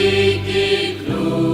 Ikiklu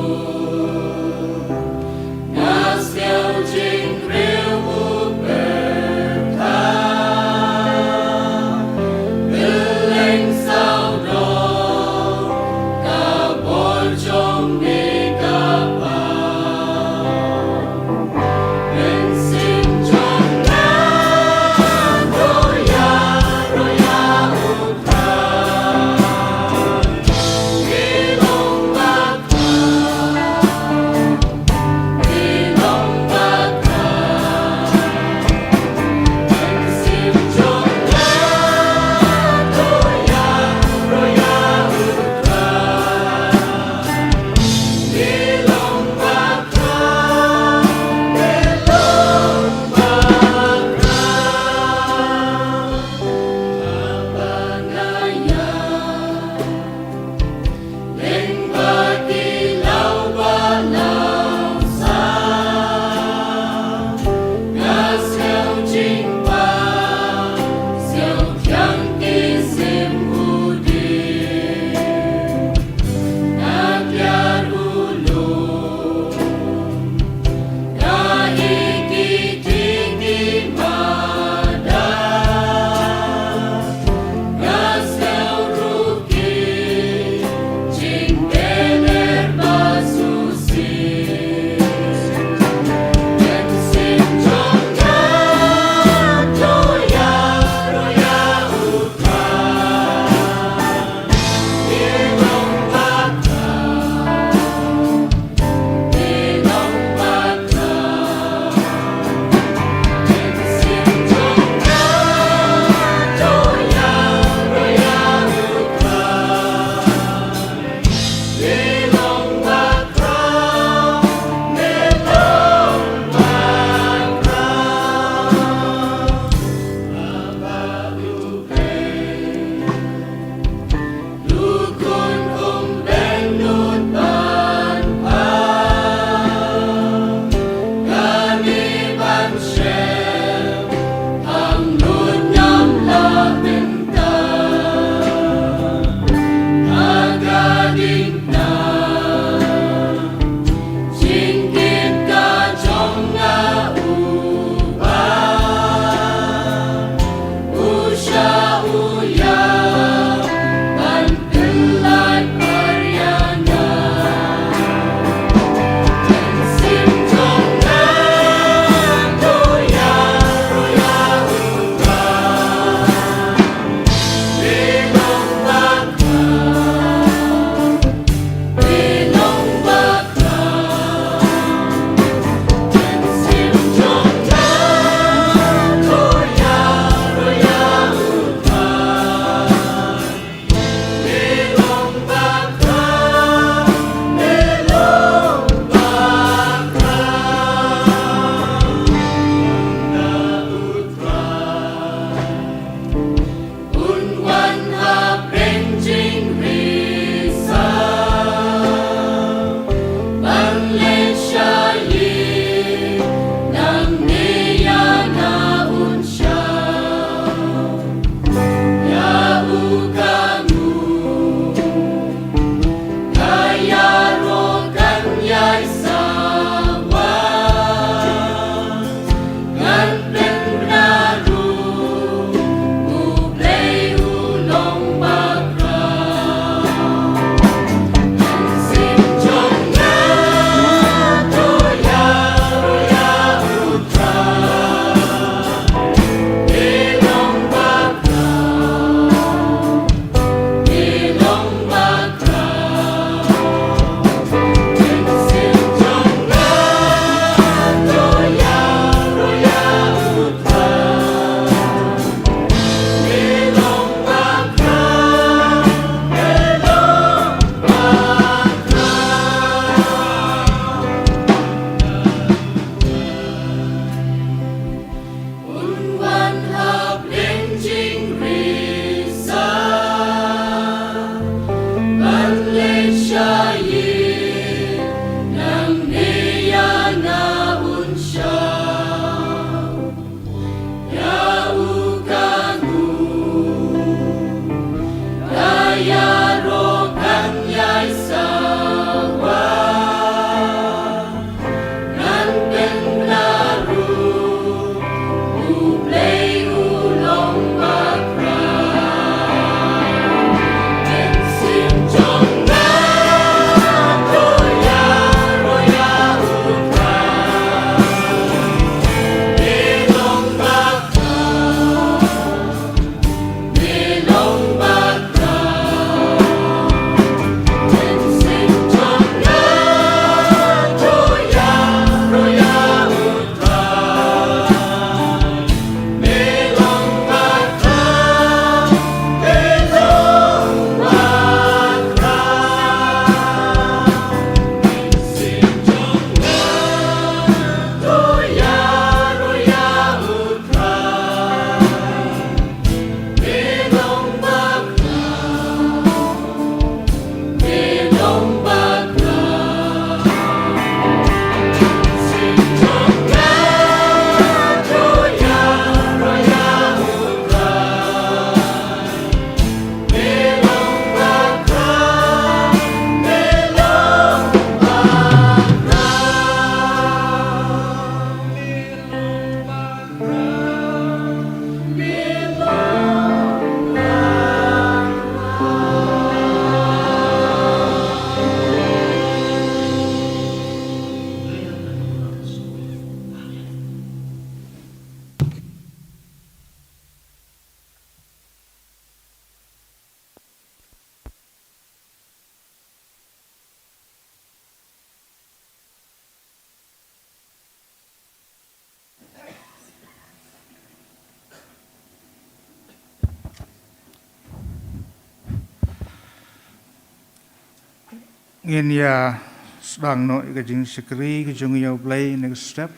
ngin ya sedang no ikajing sekri kejung ya play next step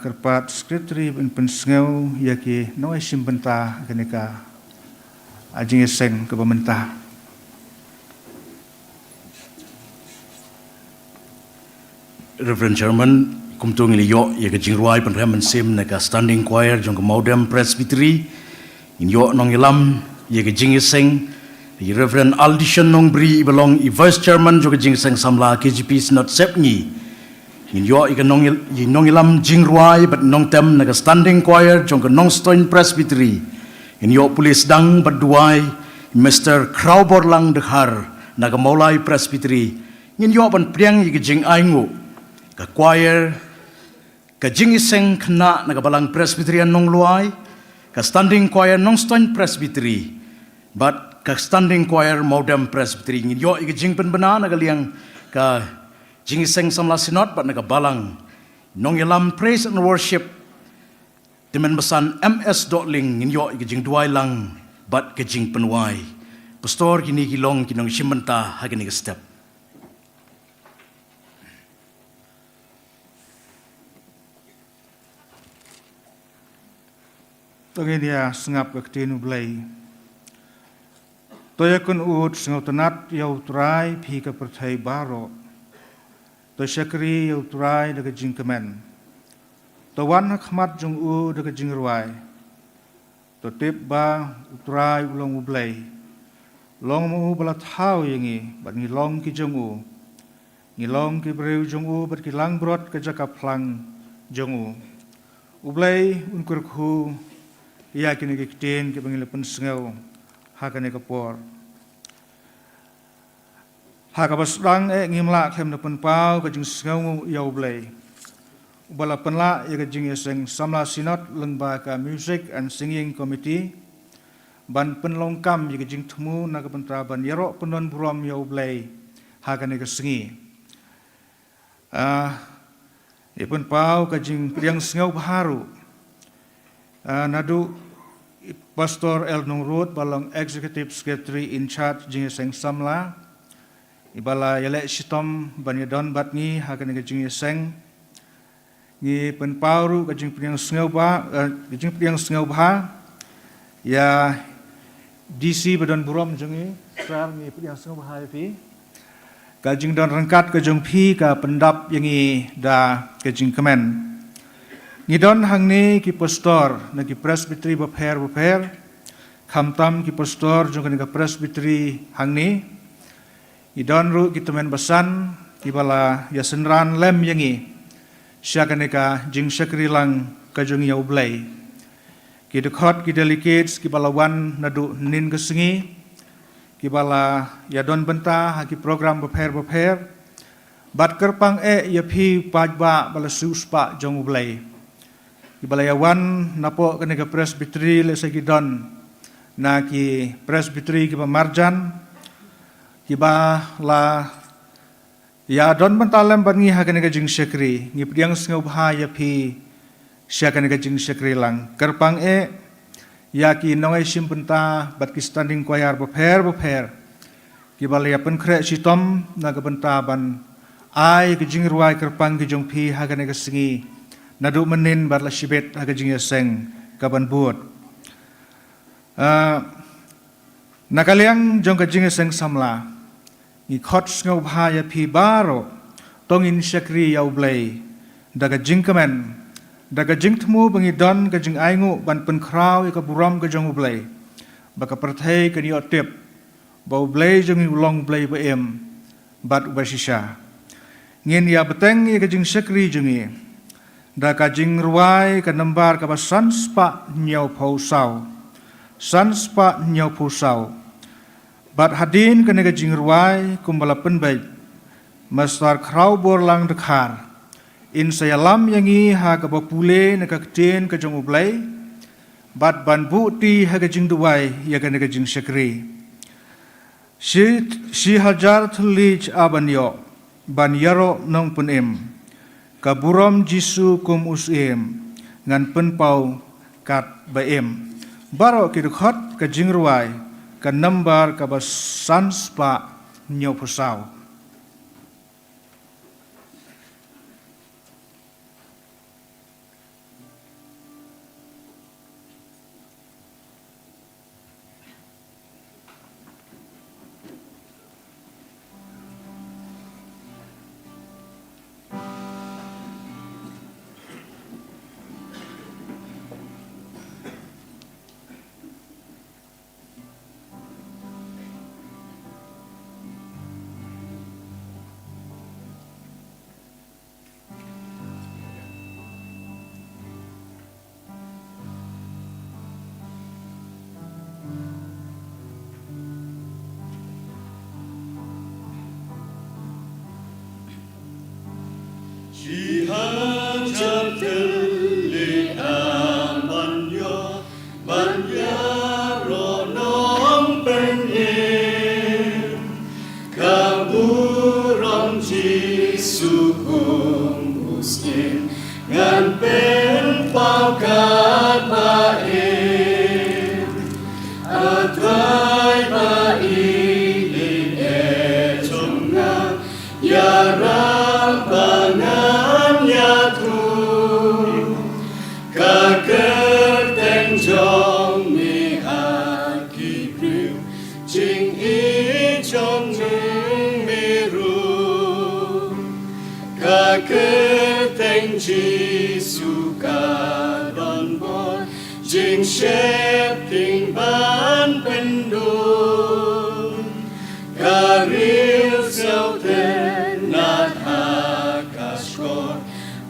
kerpat sekretari pensengau yaki no isim benta kenika ajing seng ke pemerintah. Reverend Chairman, kumtung ini yo ya kejing ruai penrem sim neka standing choir jong kemaudem presbytery in yo nong ilam ya kejing seng Reverend Aldishan nong bri belong i vice chairman jong kejing seng samla KGP snot sepni in yo ikan nong ilam jing ruai but nong tem neka standing choir jong ke nong stoin presbytery in yo pulis dang berduai Mr. Crowbor lang dekhar naga maulai presbytery in yo ban priang i kejing aingu ka choir ka jingiseng kena naga balang presbyterian nong luai ka standing choir nong stoin presbytery but ka standing choir modem presbytery ngin yo ika jing pen bena naga liang ka jingiseng samla sinot but naga balang nong ilam praise and worship dimen besan MS Dotling ngin yo ika jing duai lang but ka jing penwai pastor kini kilong kinong simenta hagini ka step. Tengah dia sengap ke ketinu belai. Toya kun ut sengau tenat yau turai pi ke pertai baro. Toya syakri yau turai daga jing kemen. Tawan hakmat jung daga jing ruai. To tip ba uturai ulong ublai. Long mu bala tau yangi bat ngilong ki jung ngilong ki breu jung bat ki lang brot ke jaka plang jung ublai unkur ku ia kini kekten ke panggilan pensengau hakane kapor hakabas dang ngimla kem na penpau ke jing sengau yau blai ubala penla ia ke jing seng samla sinot lengba ka music and singing committee ban penlongkam ia ke jing temu na ke pentra ban yarok penon buram yau blai hakane ke sengi ia penpau ke jing priang sengau baharu nadu Pastor El Nongrut balang Executive Secretary in charge jingiseng samla ibala yale sitom banyadon batni hakan ke jingiseng ni penpauru ke jing priang sengau ba ya DC badan burom jungi sar ni priang sengau ba pi ka jing don rangkat ke jong pi ka pendap yangi da ke jing kemen ngidon hangni ki pastor na ki presbytery baper khamtam ki pastor jong ka presbytery hangni ngidon ru ki temen basan ki bala yasenran lem yangi syakanika jing syakri lang ka jong ya ublai ki dekhot ki delegates ki bala wan nadu nin kesengi ki bala yadon benta ha ki program baper bat kerpang ya phi pajba bala suspa jong ublai Ibalayawan napo kene ke presbytery le segidon na ki presbytery ki marjan ki ba la ya don mentalem bangi ha kene ke jing sekri ngi priang sengau bha ya phi sya kene ke jing sekri lang kerpang ya ki nongai simpenta bat ki standing choir boper ki balaya pen kre sitom na ke benta ban ai ki jing ruai kerpang ki jong phi ha kene ke sengi nadu menin barla sibet haga jing seng kaban buat nakaliang jong ka jing seng samla ni khot ngau bha ya phi baro tongin syakri yau blai daga jing kemen daga jing temu bangi don ka jing aingu ban pen kraw ka buram ka jong blai baka perthai ka ni otep bau blai jong ulong blai ba em bat ubasisha ngin ya beteng ka jing syakri jongi da ka jing ruai ka nambar ka ba sanspa nyau phau bat hadin ka nega jing ruai kumbala penbai mastar Crowbor lang dekhar in sayalam yangi ha ka ba pule na ka kten ka jong ublai bat ban buti ha ka jing duai ya ka nega jing syakri si hajar thulich abanyo ban yaro nong punem kaburam jisu kum usim ngan penpau kat baem baro ki dekhot ka jingruai ka nambar ka ba sanspa nhiều phút sau. Chỉ hang chấp thân lệ ban ya ro nong bên em kamu rom Giêsu hùng ustin ngan bên bao cát ba em atai ba ilin trong ngang ya ram ba ngan ya thu cả cơn tên trong mi hạ kỳ rượu chính ý trong những mi ru cả cơn tên Giêsu cả đòn bò chính xếp tình bán bên đồn cả riêng gieo tên nát hạ cả skor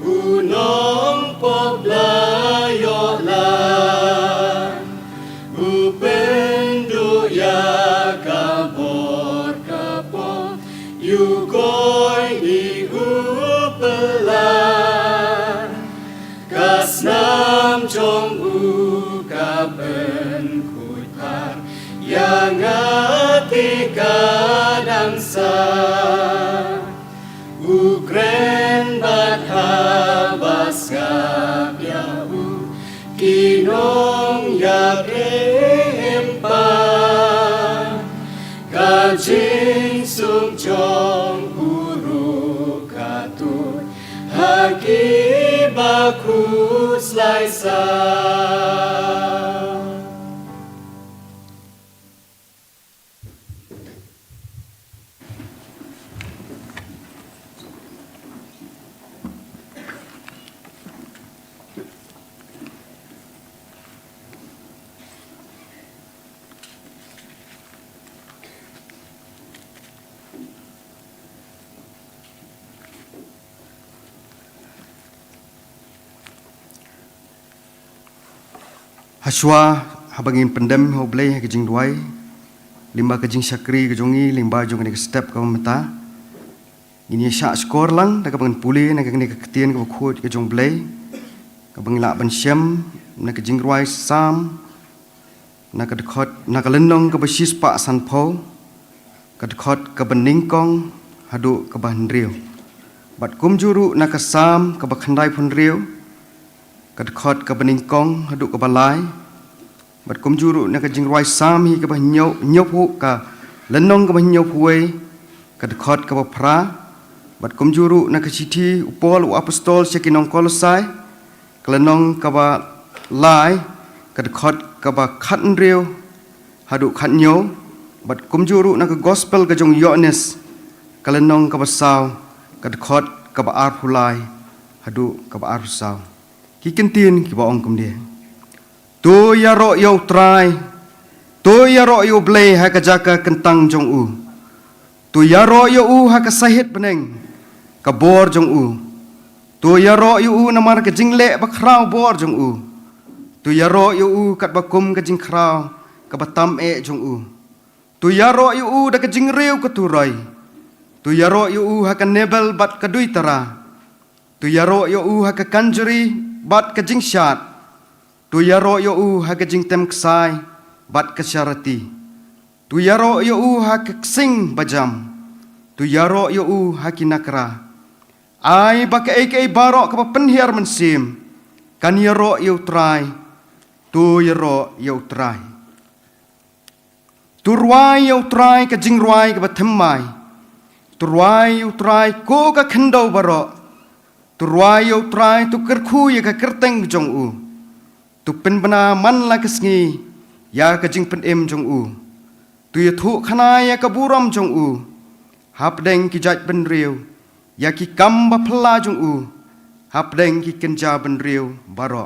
unong popla yo la upendo ya kabor kapor you goi di upela kasnam trong u kaben kuitar yang ati kadang sa Ukren bathabas ngabyahu kinong yakrempa kajing sung chong uru katut haki bakus laisa. Haswa habangin pendem hoblay ke jing duai limba ke jing syakri ke jongi limba jong ke step ke mata ini syak skor lang dak bangun puli nak ke ketien ke khut ke jong blay ke bangila ban syam nak ke jing ruai sam nak ke khot nak lenong ke besis pak san pho ke khot ke bening kong hadu ke ban riu bat kum juru nak ke sam ke bakhandai pun riu kad khot ka bening kong hadu ka balai bat kum juru na ka jing roi sam hi ka ba nyop hu ka lenong ka ba nyop huai kad khot ka ba phra bat kum juru na ka chithi upol u apostol sekinong kolosai ka lenong ka ba lai kad khot ka ba khat riu hadu khat nyo bat kum juru na ka gospel ka jong yones ka lenong ka ba saw kad khot ka ba ar phulai hadu ka ba ar saw Kikin tin ki baong kum dia. Tu ya ro yo try. Tu ya ro yo blay ha ka jaka kentang jong u. Tu ya ro yo u ha ka sahit beneng. Ka bor jong u. Tu ya ro yo u namar ka jingle ba kraw bor jong u. Tu ya ro yo u kat ba kum ka jing kraw ka ba tam e jong u. Tu ya ro yo u da ka jing riu ka tu roi. Tu ya ro yo u ha ka nebel bat ka dui tara. Tu ya ro yo u ha ka kanjuri bat ke jing syat tu ya ro yo u ha ke jing tem ksai bat ke syarati tu ya ro yo u ha ke sing bajam tu ya ro yo u ha ki nakra ai ba ke ai barok ke penhiar mensim kan ya ro yo trai tu ya ro yo trai turwai utrai ka jingruai ka bathemai turwai utrai ko ka khandau baro turwai utrai tu kerkhu ya ka kerteng jong u tu pen bana man la ka sngi ya ka jing pen em jong u tu ya thu khana ya ka buram jong u hap deng ki jaj ben riu ya ki kam ba phla jong u hap deng ki kenja ben riu baro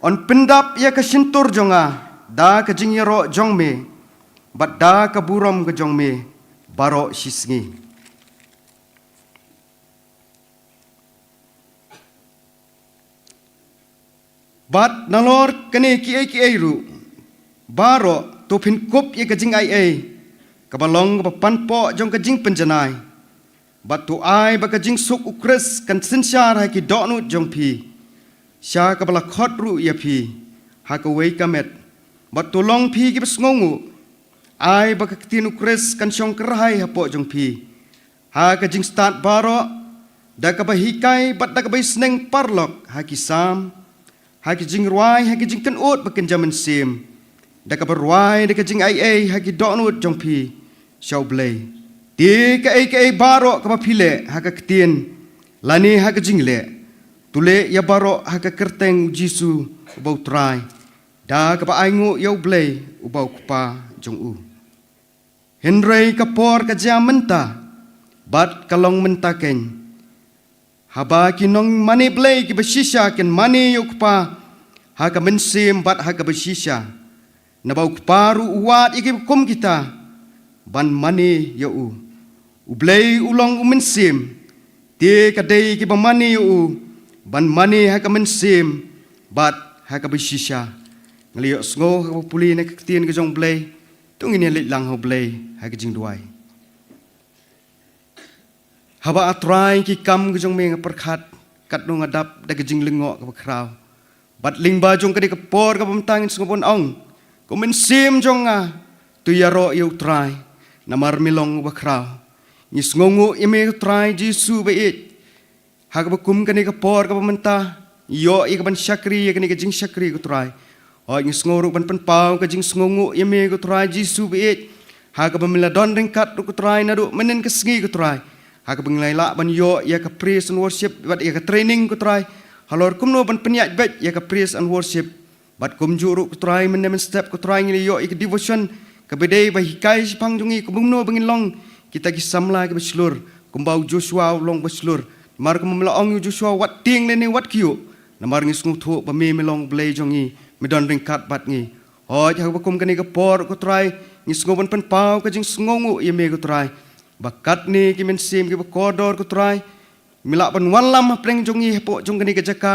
on pendap ya ka sintur jonga da ka jing yaro jong me bat da ka buram ka jong me baro sisngi bat nalor kene ki ai ru baro to phin kop ye ka jing ai ka balong ka pan po jong ka jing penjanai bat tu ai ba ka jing suk ukres kan sinsyar hai ki donu jong phi sha ka bala khot ru ya phi ha ka wei ka met bat tu long phi ki besngongu ai ba ka tin ukres kan syong kerhai ha po jong phi ha ka jing start baro da ka ba hikai bat da ka ba sneng parlok ha ki sam ha ki jing ruai ha ki jing kan ot ba kan jaman sim da ka berwai da ka jing ai ha ki donut jong phi shau blei ti ka ai baro ka ba phile ha ka ktien lani ha ka jing le tule ya baro ha ka kerteng jisu bau trai da ka ba aingu yau blei ubau kupa jong u henrei ka por ka jam menta bat kalong menta ken haba ki nong mani blei ki bashisha ken mani yau kupa ha ka mensim bat ha ka bashisha na bau paru uat iki kum kita ban mani ya u blei ulong mensim te ka dei ki ban mani ya u ban mani ha ka mensim bat ha ka bashisha ngliyo sngo ha puli na ktien ka jong blei tungin ya lang ho blei ha ka jing duai haba atrai ki kam ka jong me nga perkhat kat no ngadap da ka jing lengo ka kraw bat lingba jong ka de ka por ka pamtangin sngo ong kumen sim jonga tu yaro yu try namar milong bakraw nis ngongu ime try jisu be it hak bakum kani ka por ka pamenta yo i ka ban syakri kani ka jing syakri ku try o nis ngoru ban pen pau ka jing ngongu ime ku try jisu be it hak ba mila don ringkat ku try na du menen ka sngi ku try hak ba nglai la ban yo ya ka praise and worship bat ya ka training ku try halor kumno ban penyak bet ya ka praise and worship bat kum juru kutrai menemen step kutrai ngili yo ik devotion kabedei ba hikai sipang jungi kubungno bangin long kita ki samla ke beslur kumbau Joshua long beslur mar kum melaong Joshua wat ting lene wat kiu namar ngi sngu thu ba me melong blei jongi medon ringkat bat ngi hoj ha kum kani ka por kutrai ngi sngu ban pen pau ka jing sngongu ye me kutrai bakat ni ki men sim ki ba kodor kutrai mila ban walam preng jongi po jong kani ka jaka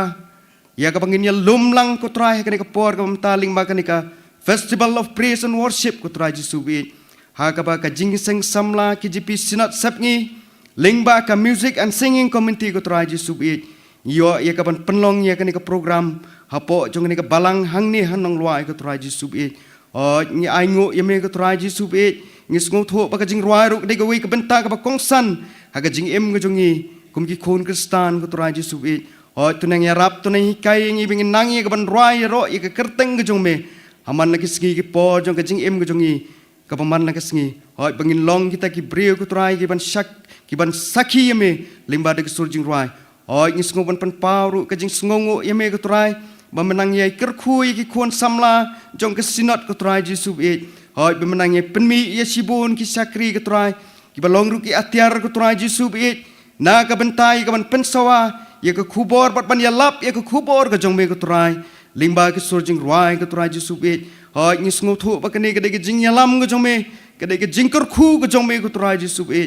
ya ka pangin ya lumlang ko try ka ni ka por ka mtaling ba ka ni ka festival of praise and worship ko try jisu bi ha ka ba ka jingseng samla ki jipi sinat sapngi lingba ka music and singing community ko try jisu bi yo ya ka ban penlong ya ka ni ka program ha po jong ni ka balang hang ni hanong lwa ko try jisu bi o ni aingu ya me ko try jisu bi ni sngo tho ba ka jing rwa ru de ka wi ka benta ka ba kongsan ha ka jing em ka jongi kum ki khon kristan ko try jisu bi oh tunang yarap tunang hikai ngi bingin nangi ke ban roi ro i ke kerteng ke jong me haman lagi segi ke po jong ke jing em ke jongi ke paman lagi segi oh bingin long kita ki brio ku trai ki ban syak ki ban saki me limba de ke sur jing roi oh ngi sngo ban pan pauru ke jing sngongo me ku trai ba menang yai kerkhui ki khon samla jong ke sinot ku trai jisu e oh ba menang yai penmi ye sibun ki sakri ku trai ki balong ru ki atiar ku trai jisu e na ka bentai ka ban pensawa ya ke kubor bat ban ya lap ya ke kubor ke jong me ke trai limba ke surjing ruai ke trai jisu be ha ngi sngu thu ba ke ne ke de jing ya lam ke jong me ke de jing kur khu ke jong me ke trai jisu be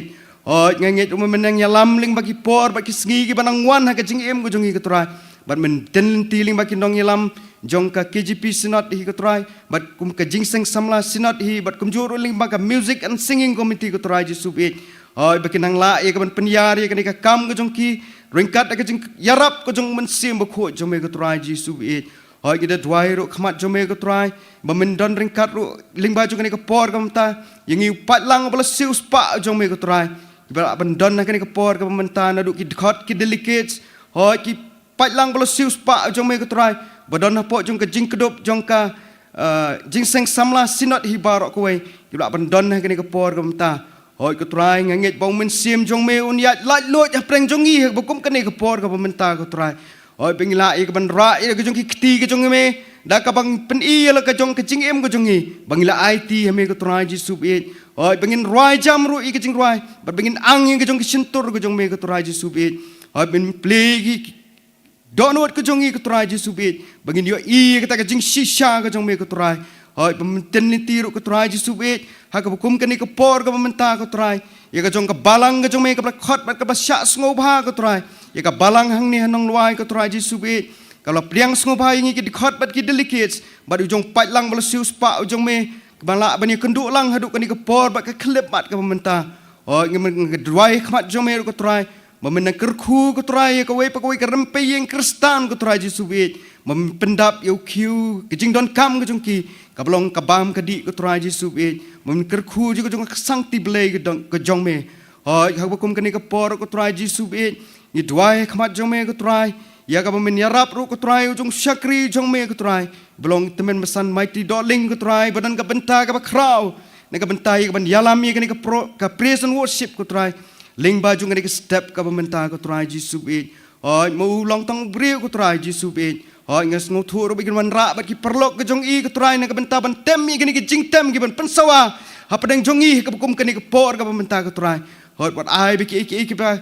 ha ngi ngi menang ya lam ling ba ki por ba ki sngi ki banang wan ha ke jing em ke jong ke trai bat men ten ti ling ba ki nong ya lam jong ka KGP sinot hi ke trai bat kum ke jing seng samla sinot hi bat kum juru ling ba ka music and singing committee ke trai jisu be ha ba ki nang la ya ke ban penyar ya ke ka kam ke jong ki ringkat ka jing yarap ko jong mensim ba kho jong me ko trai jisu e hoi kita dwai ro khmat jong me ko trai ba men don ringkat ro lingba jong ni ka por ka mta yangi pat lang bala siu spa jong me ko trai ba ban don na ka ni ka por ka mta na du ki khot ki delicates hoi ki pat lang bala siu spa jong me ko trai ba don na po jong ka jing kedop jong ka jingseng samla sinot hi barok kowe ibla bandon ha kini kapor kamta hoi ko trai ngangit bong men sim jong me un ya lat lot ya preng jong i bukum kini kapor ka pementa ko trai hoi pengila i ka ban ra i ka jong kiti ka jong me da ka bang pen i la ka jong ka jing em ka jong i bangila IT ha me ko trai ji sub i hoi pengin roi jam ru i ka jing roi bat pengin ang i ka jong sintur ka jong me ko trai ji sub i hoi ben play gi donut ke jongi ke trai Jesu bit bangin yo i kata ke jing shisha ke jong me ke trai hoi pementen ni tiru ke trai Jesu bit ha ke hukum ke ni ke por ke pementa ke trai ya ke jong ke balang ke jong me ke khot bat ke basya sngo bha ke trai ya ke balang hang ni hanong luai ke trai Jesu bit kalau pliang sngo bha ingi ke di khot bat ke delicates bat ujong pat lang bal siu spa ujong me ke balak bani kenduk lang haduk ke ni ke por bat ke klip bat ke pementa hoi ngi ke dwai khmat jong me ke trai Memenang kerku ko try ko we pa ko kerempe yang kristan ko try Jesu bit mempendap yo kiu kejing don kam ko jongki kablong kabam kadi ko try Jesu bit mem kerku jo ko jong sang ti blai ko jong me hoi ha ko kum kani ko por ko try Jesu bit ni dwai khamat jong me ko try ya ka men yarap ru ko try jong syakri jong me ko try belong temen mesan mighty darling ko try badan ka benta ka kraw ne ka bentai ka ban yalami kani ka praise and worship ko try Ling baju ngani ke step ka pementa ko try Jesu bit hoi mau long tang brio ko try Jesu bit hoi ngas ngothur bikin wan ra bat ki perlok ke jong i ko try na ka benta ban tem i gani ke jing tem ki ban pensawa ha padang jong i ka bukum kani ke por ka pementa ko try hoi bat ai biki iki ba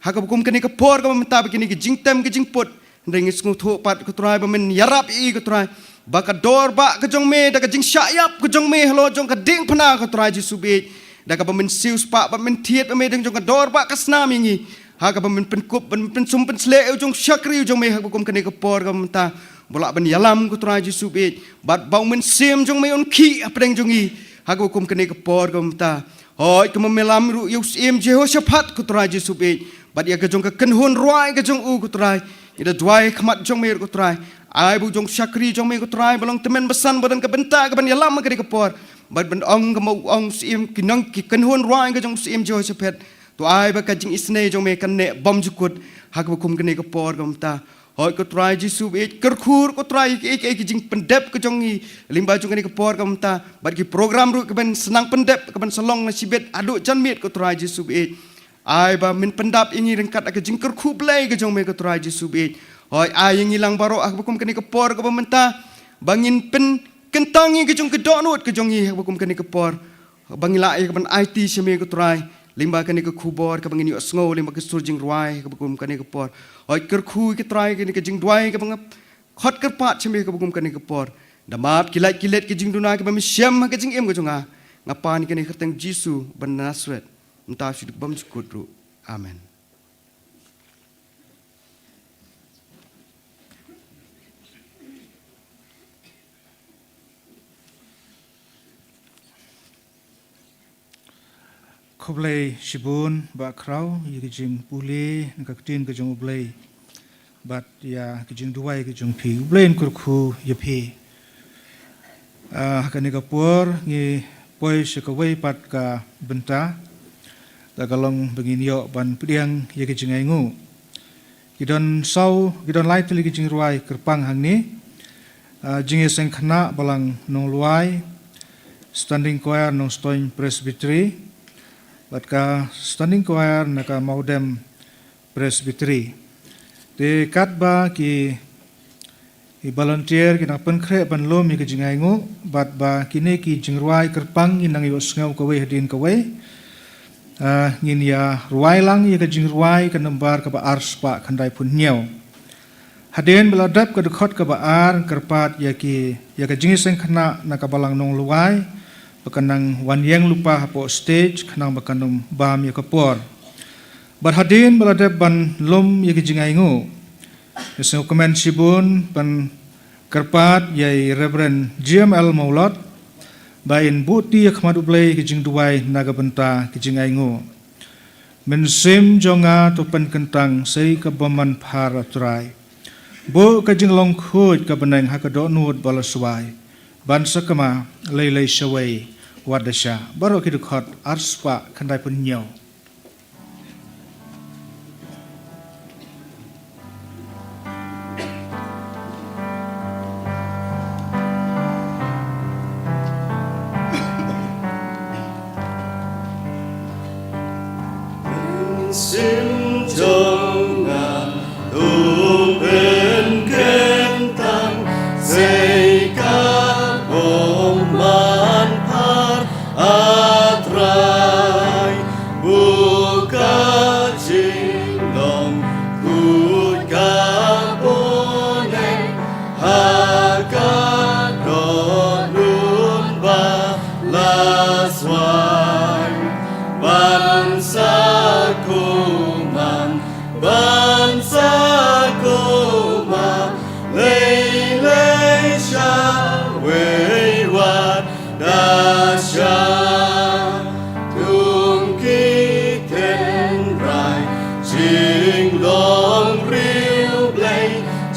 ha ka bukum kani ke por ka pementa bikini ke jing tem ke jing put ndeng ngas ngothur pat ko try ba men yarap i ko try ba ka dor ba ke jong me da ka jing syayap ke jong me hlo jong ka ding phana ko try Jesu bit da ka pamen sius pa pamen thiet pamen deng jong ka dor pa kasna mingi ha ka pamen penkup pen sum pen sle jong syakri jong me ha bukum kani ka por ka menta bolak ben yalam ko try Jesu bit bat bau men sim jong me on ki apdeng jong i ha ka bukum kani ka por ka menta hoi ka melam ru yus im Jehoshaphat ko try Jesu bit bat ya ka jong ka kenhun roi ka jong u ko try ida dwai khmat jong me ko try ai bu jong syakri jong me ko try bolong temen besan badan ka benta ka ban yalam ka ka por bat ben ong ka mau ong sim kinang ki kenhun roi ka jong sim Jehoshaphat tu ai ba ka jing isne jong me kan ne bom jukut ha ka kum kani ka por ka mta hoi ko try Jesu bit kerkhur ko try ki jing pendep ka jong i limba jong kani ka por ka mta bat ki program ru ka ben senang pendep ka ben selong na sibet aduk jan mit ko try Jesu bit ai ba min pendap ingi rengkat ka jing kerkhu blai ka jong me ka try Jesu bit hoi ai ingi lang baro ha ka kum kani ka por ka mta bangin pen kentangi ke jong ke donut ke jong i bukum kani ke por bangila ai ke ban IT seme ke try limba kani ke khubor ke bangini sngo limba ke surjing ruai ke bukum kani ke por oi kerkhu ke try kani ke jing duai ke bang khot kerpat seme ke bukum kani ke por damat kilat ke jing duna ke bam syam ke jing em ke jonga ngapa ni kani kerteng Jesu ban Nazareth entah syuk bam skudru amen. Koblai shibun ba kraw yigijing puli ngaktin ke jong ublai bat ya kijing duai ke jong pi ublai kurku yapi hakani ka por ngi poi sekawai pat ka benta da galong begin yo ban priang yigijing aingu gidon sau gidon lai tuli kijing ruai kerpang hangni jinge seng khana balang nong luai standing choir nong stoin presbytery bat ka standing choir naka maudem presbytery de katba ki volunteer ki na penkre ban lom ki jingai ngo bat ba kine ki jingruai kerpang inang yo sngau ko we hadin ko we ngin ya ruai lang ya ka jingruai ka nambar ka ba ars pa khandai pun nyau hadin beladap ka dekhot ka ba ar kerpat ya ka jingiseng khana naka balang nong luai bakanang wanyang lupa hapo stage kanang bakanum bam ya kapor berhadin beladap ban lom ya kijingai ngo yaseng komen sibun ban kerpat yai Reverend GML Maulot bain buti ya khamadu blai kijing duai naga benta kijingai ngo mensim jonga topan kentang sei ka baman phara trai bo kajing long khut ka benang hakado nut balaswai ban sakama lei shawai wadasha baro kidukot arspa khandai pun nyau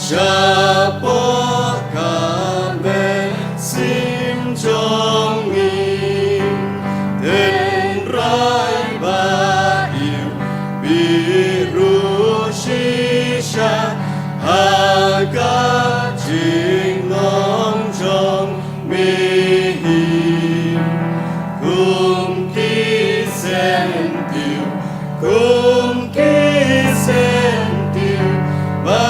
Siapa kabeh simjonging den rai bayu biru shisha aga jing long jong mi kum ki sentiu kum ki sentiu ba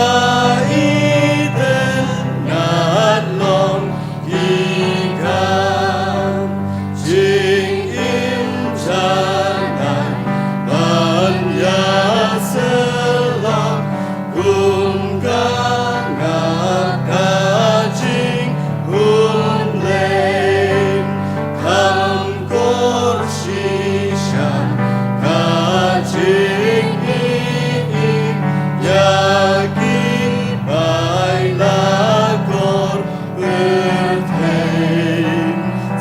iten ngat long hikam jing im janan ban ya selam kum gangat kajing hun lem kam kor shisha kajing ini yakin baila kor berthein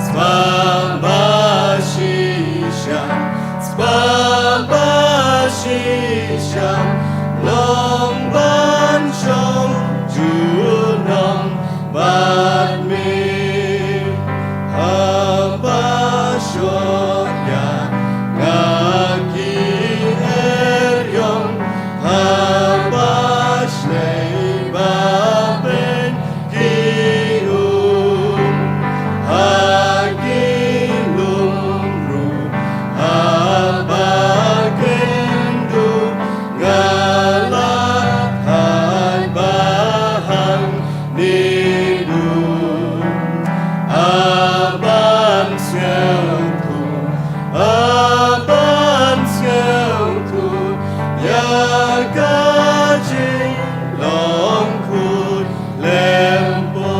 spamba shisha long ban chong junong ban mi hamba shoya ngaki eryong hamba shlei baben kium hagi lumru hamba kendu ngalat hai bahang nidu aban seutu ya gaji long kut lempo.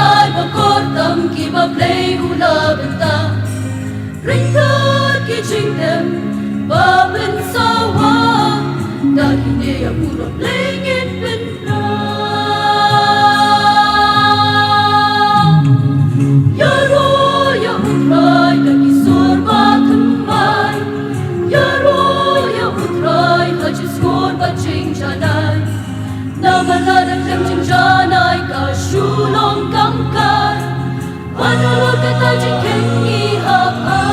ai ba ko tam ki ba play hula benta ring ka ki jing dem ba ben sawa da ki ne ya puro playing it ben na ya ro ya utrai da ki sor ba khamai ya ro ya utrai ha ji sor ba jing janai na ba la da kem jing janai ka shu long kam kai wana lo ka ta jing ken ni hap ai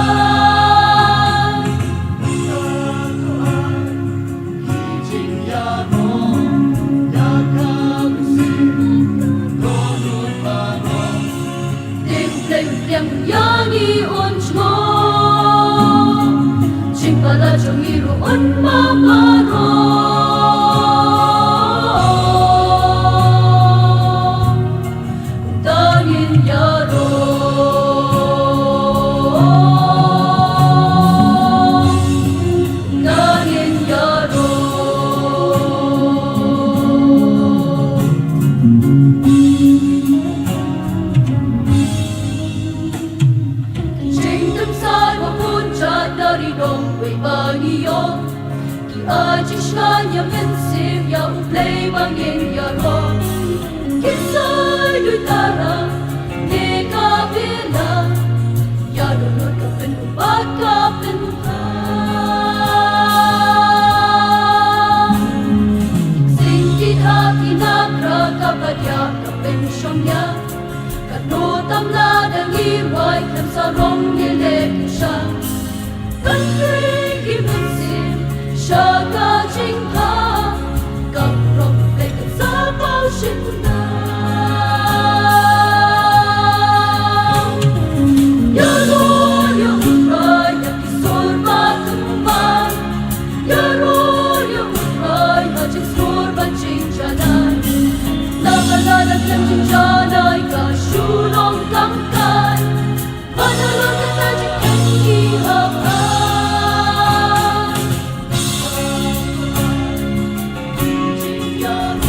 jing ya ro da ka si ro no pa ro dem dem dem ya ni on chmo jing pa la jong ni ro on ma ma ro Ajiskanya mensim ya uplay bangin ya ro kisay dutara ne kabila ya dunod ka penubat ka penuhan singkit hati nagra kapadya ka pensyongnya kanutam na dangiway kam sarong nilekisya country givensim Shaka Jingha, come from Lake and Sabo Shimna. Yaro, Yahurai, Yakisor Batumbai. Yaro, Yahurai, Hajisor Bachinjanai. Nagalala Kanjinjanai, Kashulong Kamkai. Panalong Katajik Kengi Hapai. Yeah.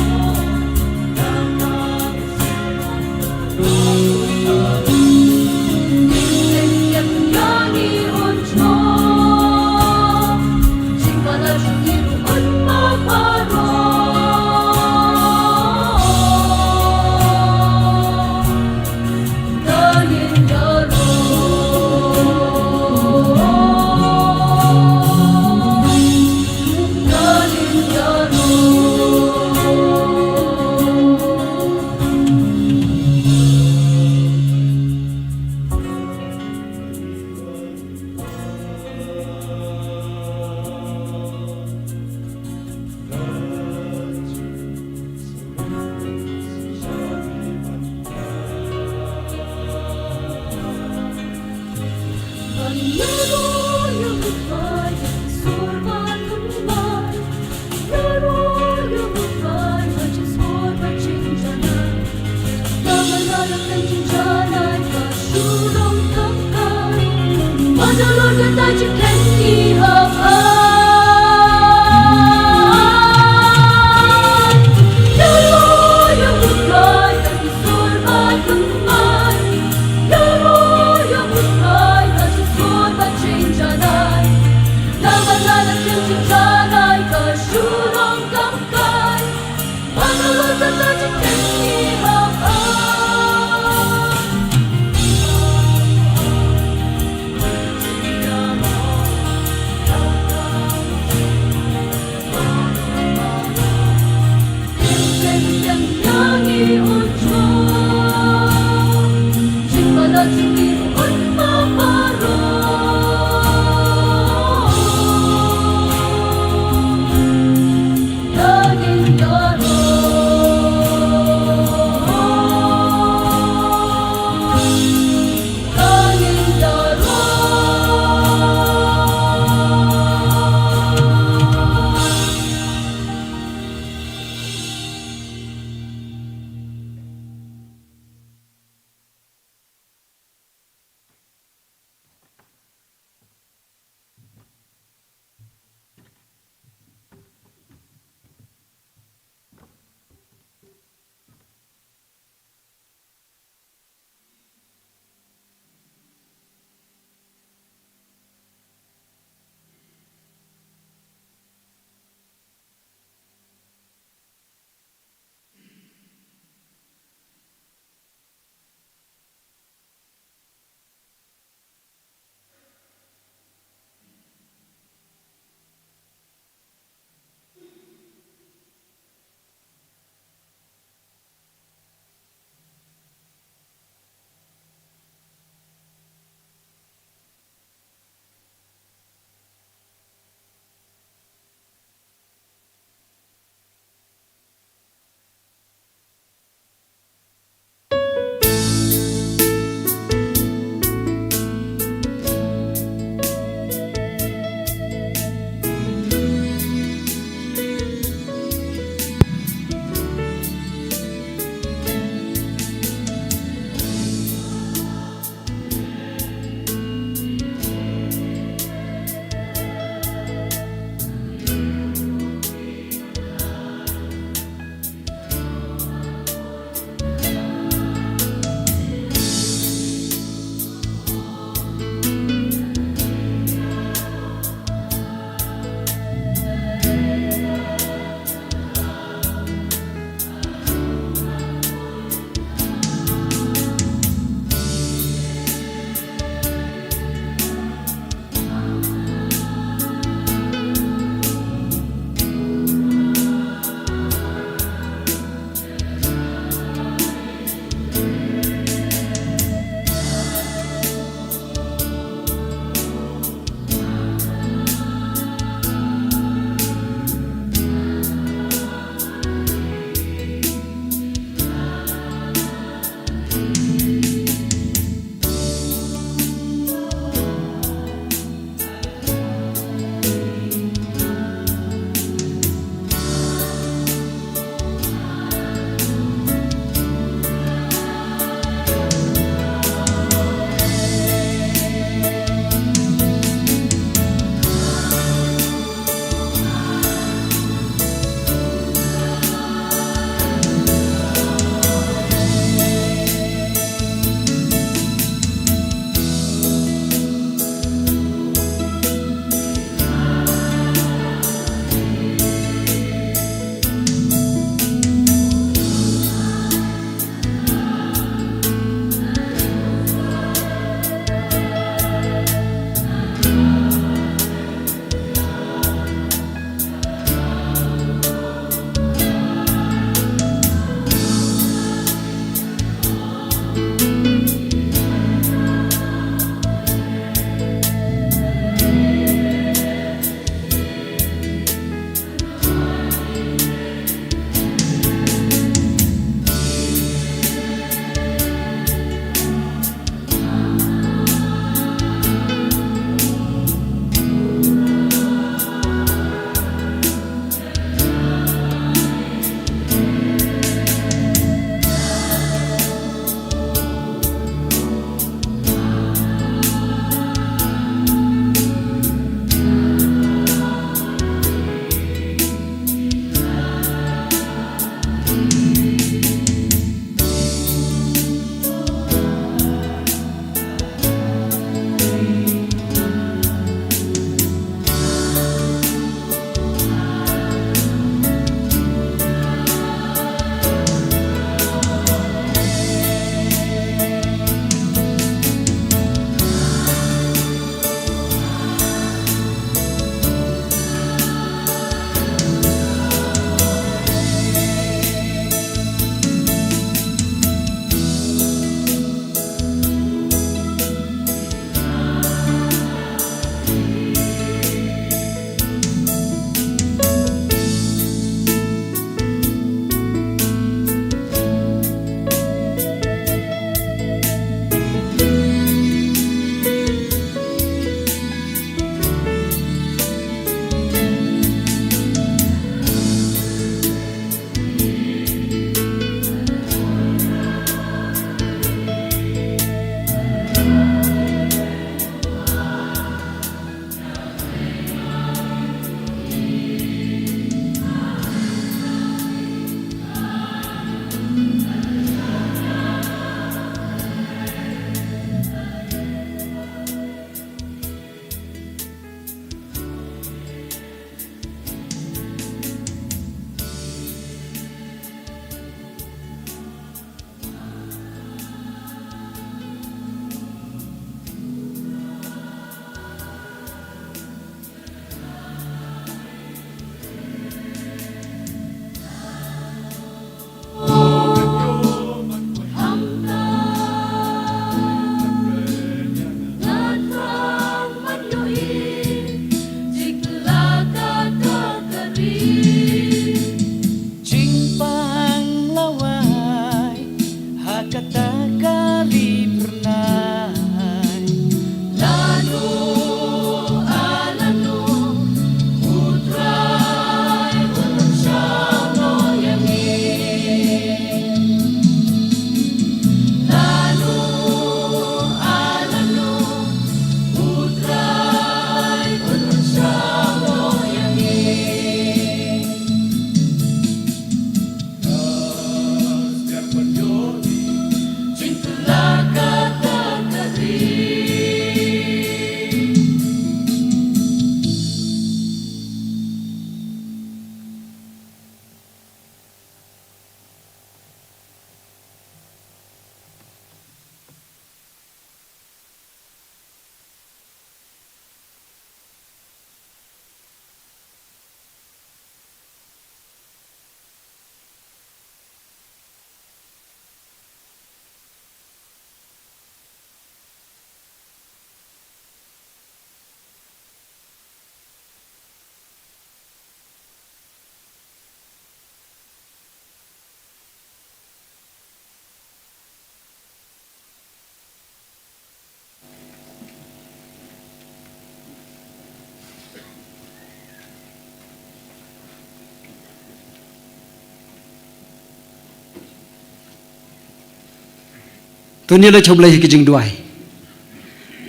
tu ni le choblai ke jing duai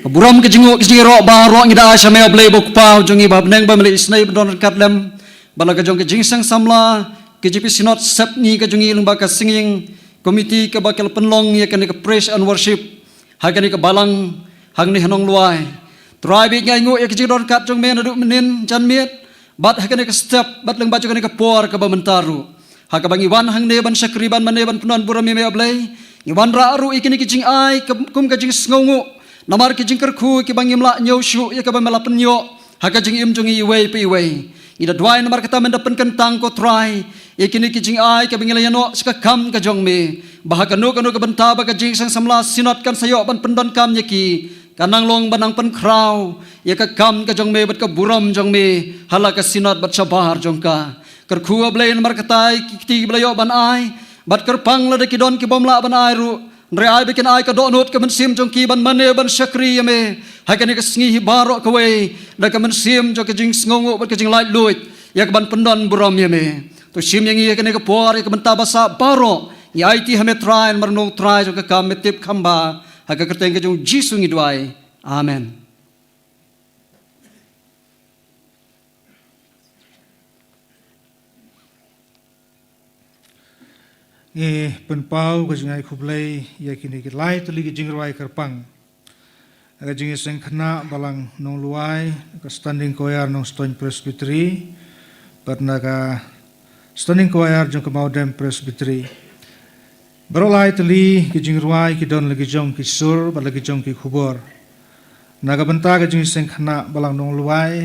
buram ke jing ro ba ro ngida sha me oblai bok pa jongi ba neng ba mele isnai don kat lem bala ke jong ke jing sang samla ke jipi sinot sep ni ke jongi lung ba ka singing komiti ke bakal penlong ya kan ke praise and worship hagan ke balang hang ni hanong luai try bi ngai ngu ya ke jing don kat jong men adu menin jan miet bat hagan ke step bat leng ba jong ke por ke ba mentaru haka bangi wan hang ne ban sakri ban mane ban punan buram me oblai ngiwan ra aru ikini ke jing ai kum ke jing sngongu namar ke jing kerku ke bangi mla nyau shu ya ke ba mala penyo haka jing im jongi iwei pe iwei ida dwai namar kata mendapen kentang ko try ikini ke jing ai ke bangi layano ska kam ke jong me bahaka no ke benta ba ke jing sang samla sinot kan sayo ban pendon kam nyeki kanang long banang pen kraw ya ke kam ke jong me bat ke buram jong me hala ke sinot bat sabar jong ka kerku ablai namar kata kiti blayo ban ai bat kerpang la de kidon ki bomla ban ai ru Nre ai bikin ai ka donut ka mensim jong ki ban mane ban syakri yame hai ka ni ka sngi hibaro ka we da ka mensim jong ka jing sngongo bat ka jing lai luit ya ka ban pendon buram yame to sim yang ya ka ni ka por ya ka benta basa baro ya ai ti hame try mar no try jong ka kam metip khamba hai ka kerteng ka jong jisu ngi duai amen penpau ke jingai kublai ya kini ke lai teli ke jingruai kerpang ke jingai seng kena balang nong luai ke standing choir nong Stone Presbytery pernah ke standing choir jong ke Maudem Presbytery berolai teli ke jingruai ke don lagi jong ke sur lagi jong ke kubur naga benta ke jingai seng kena balang nong luai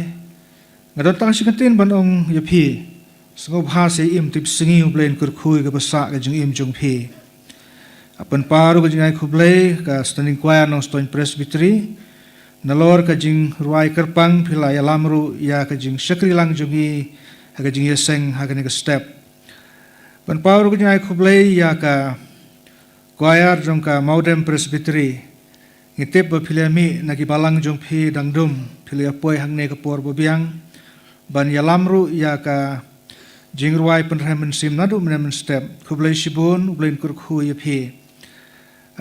ngadon tang sikentin banong yapi Sengop hase im tip sengi ublain kurkui ke besak ke jeng im jong pi. Apan paru ke jengai kublai ke standing choir nong Stone Presbytery. Nalor ke jeng ruai kerpang pila ya lamru ya ke jeng syakri lang jongi ha ke jeng yeseng ha ke step. Apan paru ke jengai kublai ya ke choir jong ke Maudem Presbytery. Ngitip ba pila mi nagi balang jong pi dangdum pila apoi hang ne ke por bobiang. Ban ya lamru ya ke jingruai penremen sim nadu menemen step kublai sibun ublain kurku yapi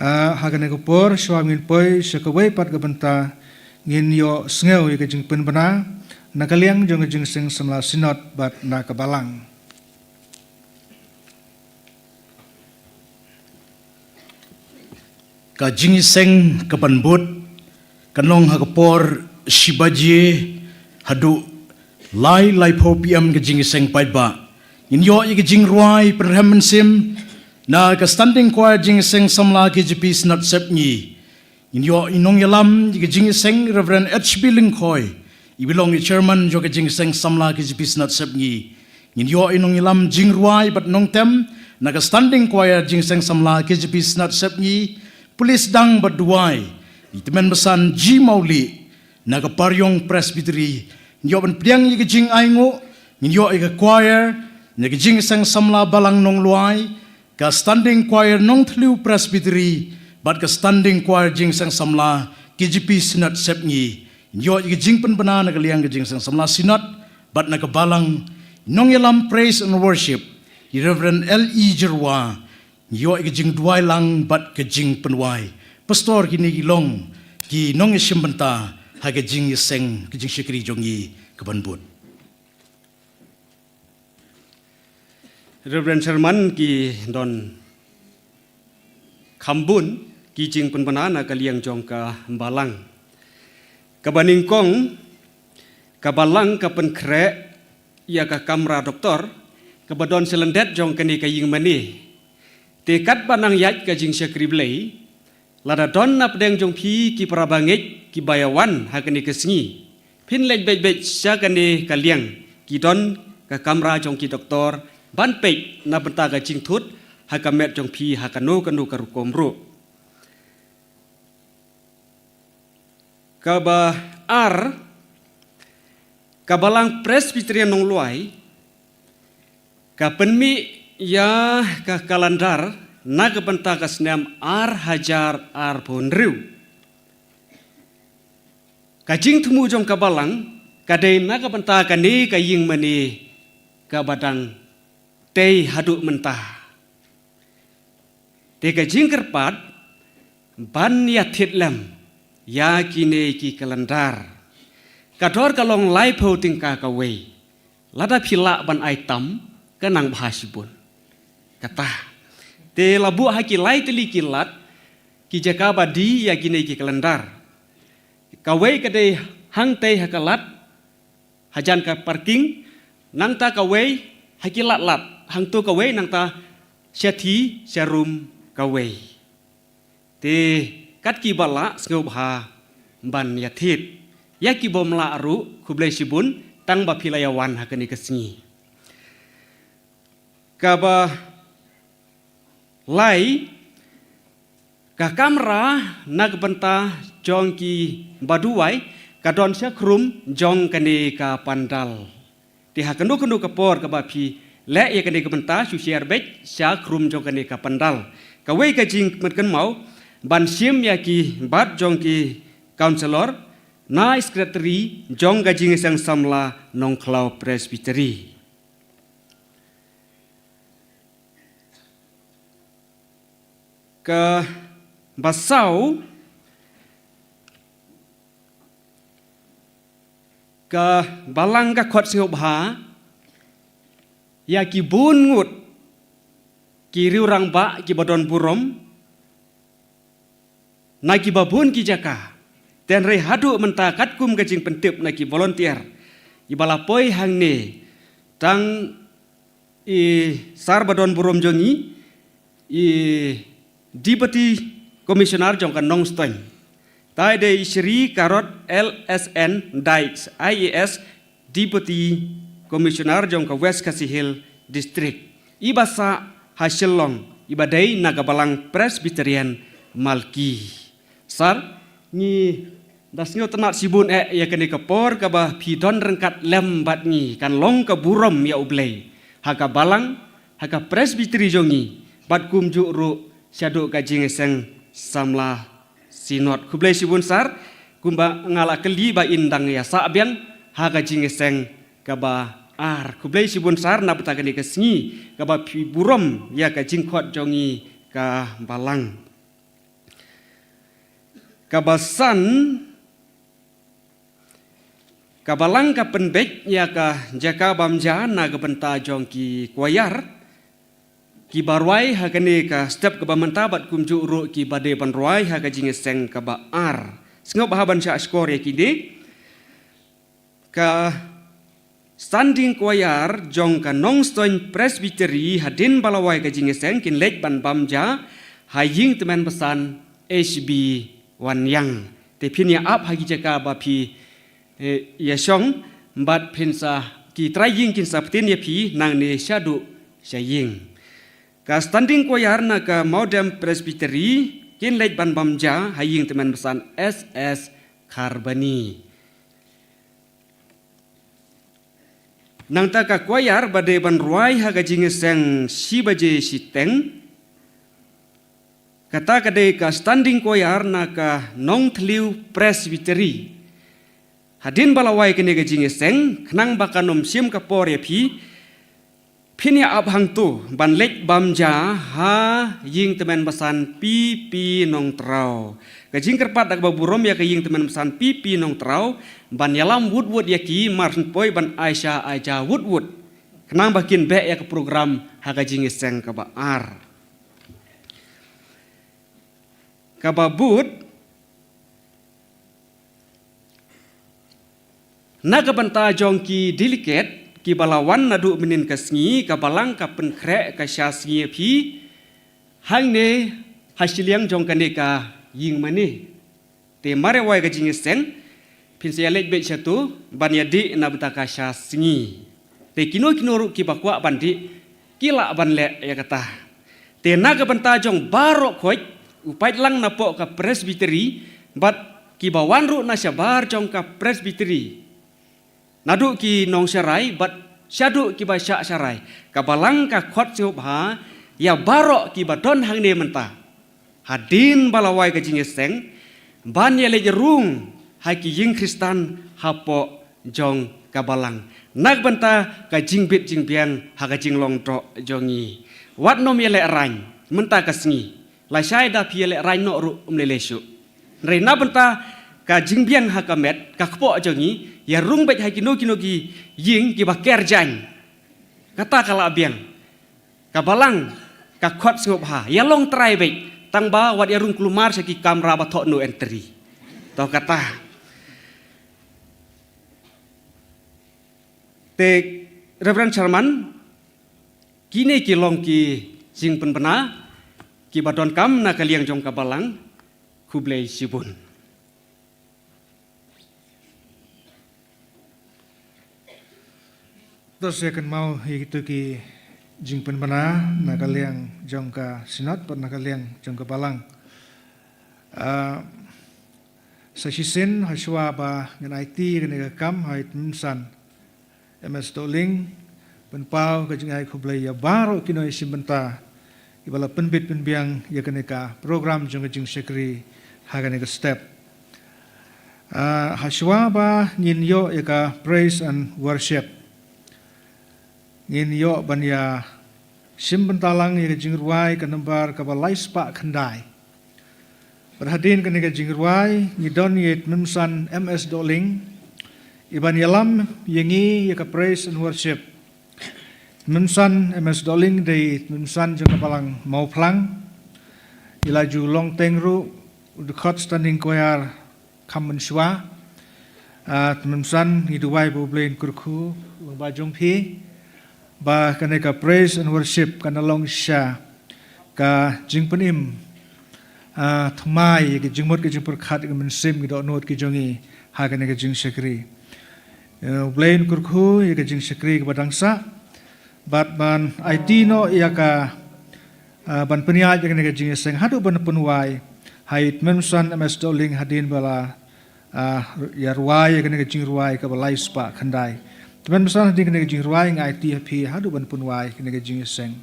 hagan ekopor swangin poi sekawai pat gabenta ngin yo sngeu ye jing penbana nakaliang jong jing sing samla sinot bat nakabalang ka jing seng kapanbut kanong hakapor shibaji hadu lai po PM ke jing seng pai ba in yo ye ke jing ruai perhamen sim na ka standing choir jing seng samla ke GP snat sep ni in yo inong yalam ye ke jing seng Reverend HB Lingkoi I belong the chairman jo ke jing seng samla ke GP snat sep ni in yo inong yalam jing ruai but nong tem na ka standing choir jing seng samla ke GP snat sep ni police dang but duai itemen besan G Mauli na ka paryong presbytery Nyo ban priang yi jing aingo, nyo i choir, ne jing sang samla balang nong luai, ka standing choir nong tlu presbytery, but ka standing choir jing sang samla KGP sinat sep ngi. Nyo i jing pen bana na liang jing sang samla sinat, but na balang nong yalam praise and worship. I Reverend L.E. Jerwa, nyo i jing duai lang but ka jing penwai. Pastor kini gilong ki nong isim benta. Haga jing seng ke jing syakri jongi kebanbut. Reverend Sherman ki don kambun ki jing penbanana kaliang jong ka balang. Kabaning kong kabalang ka penkre ya ka kamra doktor kabadon selendet jong kani ka ying mani. Tekat banang yat ka jing syakri blai lada don nap deng jong pi ki parabangit ki bayawan hakani kesngi pin lej bej syakani kaliang ki don ka kamra jong ki doktor ban pej na benta ka jing thut hakamet jong pi hakano kanu karukom ru kaba ar kabalang presbyterian nong luai ka penmi ya ka kalandar na kebenta kasnam ar hajar ar ponriu kajing tumu jong kabalang kadai na kebenta kani kaying mani kabadang tei hadu mentah te kajing kerpat ban ya thitlem ya kine ki kalendar kador kalong lai phau tingka ka wei lada phila ban ai tam kanang bhasibun kata te labu haki lai teli kilat ki jaka badi ya kine ki kalendar ka wei kade hang te hakalat hajan ka parking nang ta ka wei haki lat lat hang tu ka wei nang ta syathi syarum ka wei te kat ki bala sngau bha ban ya thit ya ki bom la ru khublai sibun tang ba philayawan hakani kasngi ka ba lai ka kamera nak benta jong ki baduai ka don sya krum jong kane ka pandal ti hakanu kanu ka por ka ba phi le ya kane ka benta su share bek sya krum jong kane ka pandal ka wei ka jing mat kan mau ban sim ya ki bat jong ki counselor na secretary jong ga jing sang samla nong klau presbytery ke basau ke balang ka khot singop ha ya ki bun ngut ki riurang ba ki badon burom na ki babun ki jaka ten re hadu menta katkum gajing pentip na ki volunteer i balapoi hang ne tang i sar badon burom jongi i Deputy Commissioner jongkan nongstoin tai de Shri Karot LSN Dikes IAS Deputy Commissioner jongka West Kasihil District ibasa hasilong ibadai nagabalang Presbyterian Malki sar ni dasnyo tenat sibun ya kene kapor kaba pidon rengkat lembat ni kan long ka burom ya ublei haka balang haka presbyteri jongi bat kum ju ru syaduk kajing seng samla sinot kublai sibun sar kumba ngala keli ba indang ya sabian haka jing seng kaba ar kublai sibun sar na betagani kesngi kaba pi burom ya kajing khot jongi ka balang kabasan kabalang ka penbek ya ka jaka bamja na ka benta jongki kuayar ki barwai ha kane ka step ka bamenta bat kumju ru ki bade banrwai ha ka jinge seng ka ba ar sngop ha ban sya skor ya kide ka standing kuayar jong ka nongstoin presbytery hadin balawai ka jinge seng kin lek ban bamja ha ying teman pesan HB wan yang te phin ya ap hagi jaka ba phi ya shong bat phin sa ki trai ying kin sa ptin ya phi nang ne syadu sya ying ka standing choir na ka modern presbytery kin lek ban bamja ha ying teman pesan SS Karbani nang ta ka choir bade ban ruai ha ga jing seng si baje siteng kata kade ka standing choir na ka nong thliu presbytery hadin balawai kene ga jing seng khnang bakanom sim ka por ya phi phinia ab hang tu ban lek bamja ha ying teman basan pi nong trau ka jing kerpat dak baburom ya ka ying teman basan pi nong trau ban yalam wood ya ki mar poi ban Aisyah aja wood khnang bakin be ya ka program ha ga jing seng ka ba ar kababut naga banta jongki delicate ki balawan nadu menin kasngi kabalang ka penkrek ka syasngi phi hang ne hasiliang jongkane ka ying mane te mare wai ka jing seng phin sia lek be satu ban yadi na bata ka syasngi te kino ru ki bakwa bandi kila ban le ya kata te naga banta jong barok khoj upai lang napo ka presbytery bat ki bawan ru na syabar jong ka presbytery nadu ki nong syarai bat syadu ki ba syak syarai ka balang ka khot siup ha ya barok ki badon hang ne menta hadin balawai ka jing seng ban ya le jerung ha ki ying Kristan hapo jong ka balang nak benta ka jing biang ha ka jing long tok jongi wat nom ya le rang menta ka sngi lai sai da pia le rai no ru umlelesu reina benta ka jingbian hakamet ka kpo ajongi ya rung bet hai kino ki ying ki ba kerjan kata kala biang ka balang ka khot ngop ha ya long trai bet tang ba wat ya rung klumar saki kamera ba tho no entry to kata te Reverend Sherman kini ki long ki jing penpena ki badon kam na kaliang jong ka balang kublai sibun. Terus saya akan mau itu ki jing penpena na kaliang jong ka sinat per na kaliang jong ka balang. Sa sisin haswa ba ngan IT kan kam hait minsan MS Doling penpau ka jing ai kublai ya baro kino isimbenta ibala penbit penbiang ya kaneka program jong ka jing sekri ha kaneka step. Haswa ba ngin yo ya ka praise and worship. Ngin yo ban ya simbentalang ya jing ruai ka nambar ka balai spa khandai. Berhadin kaneka jing ruai ngidon yet memsan MS Doling iban yalam yengi ya ka praise and worship. Memsan MS Doling dari memsan jong ka palang mau plang ilaju long tengru udukot standing koyar kamen shwa memsan hiduai boblein kurku ba jong pi ba kaneka praise and worship kana long sha ka jing penim thmai ki jingmot ki jingpur khat ki mensim ki do not ki jongi ha kaneka jing sekri blain kurku ya ka jing sekri ki badangsa bat ban IT no ya ka ban peniat ya kaneka jing seng hadu ban penwai hait memsan MS Doling hadin bala ya ruai ya kaneka jing ruai ka balai spa khandai teman besar di kena jing ruai ngai TP hadu ban punwai kena jing seng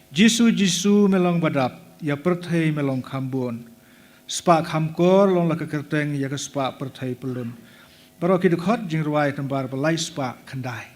Jisu melong badap ya perthai melong khambun spa khamkor long la ka kerteng ya ka spa perthai pelun baro ki khot jing ruai tambar balai spa khandai.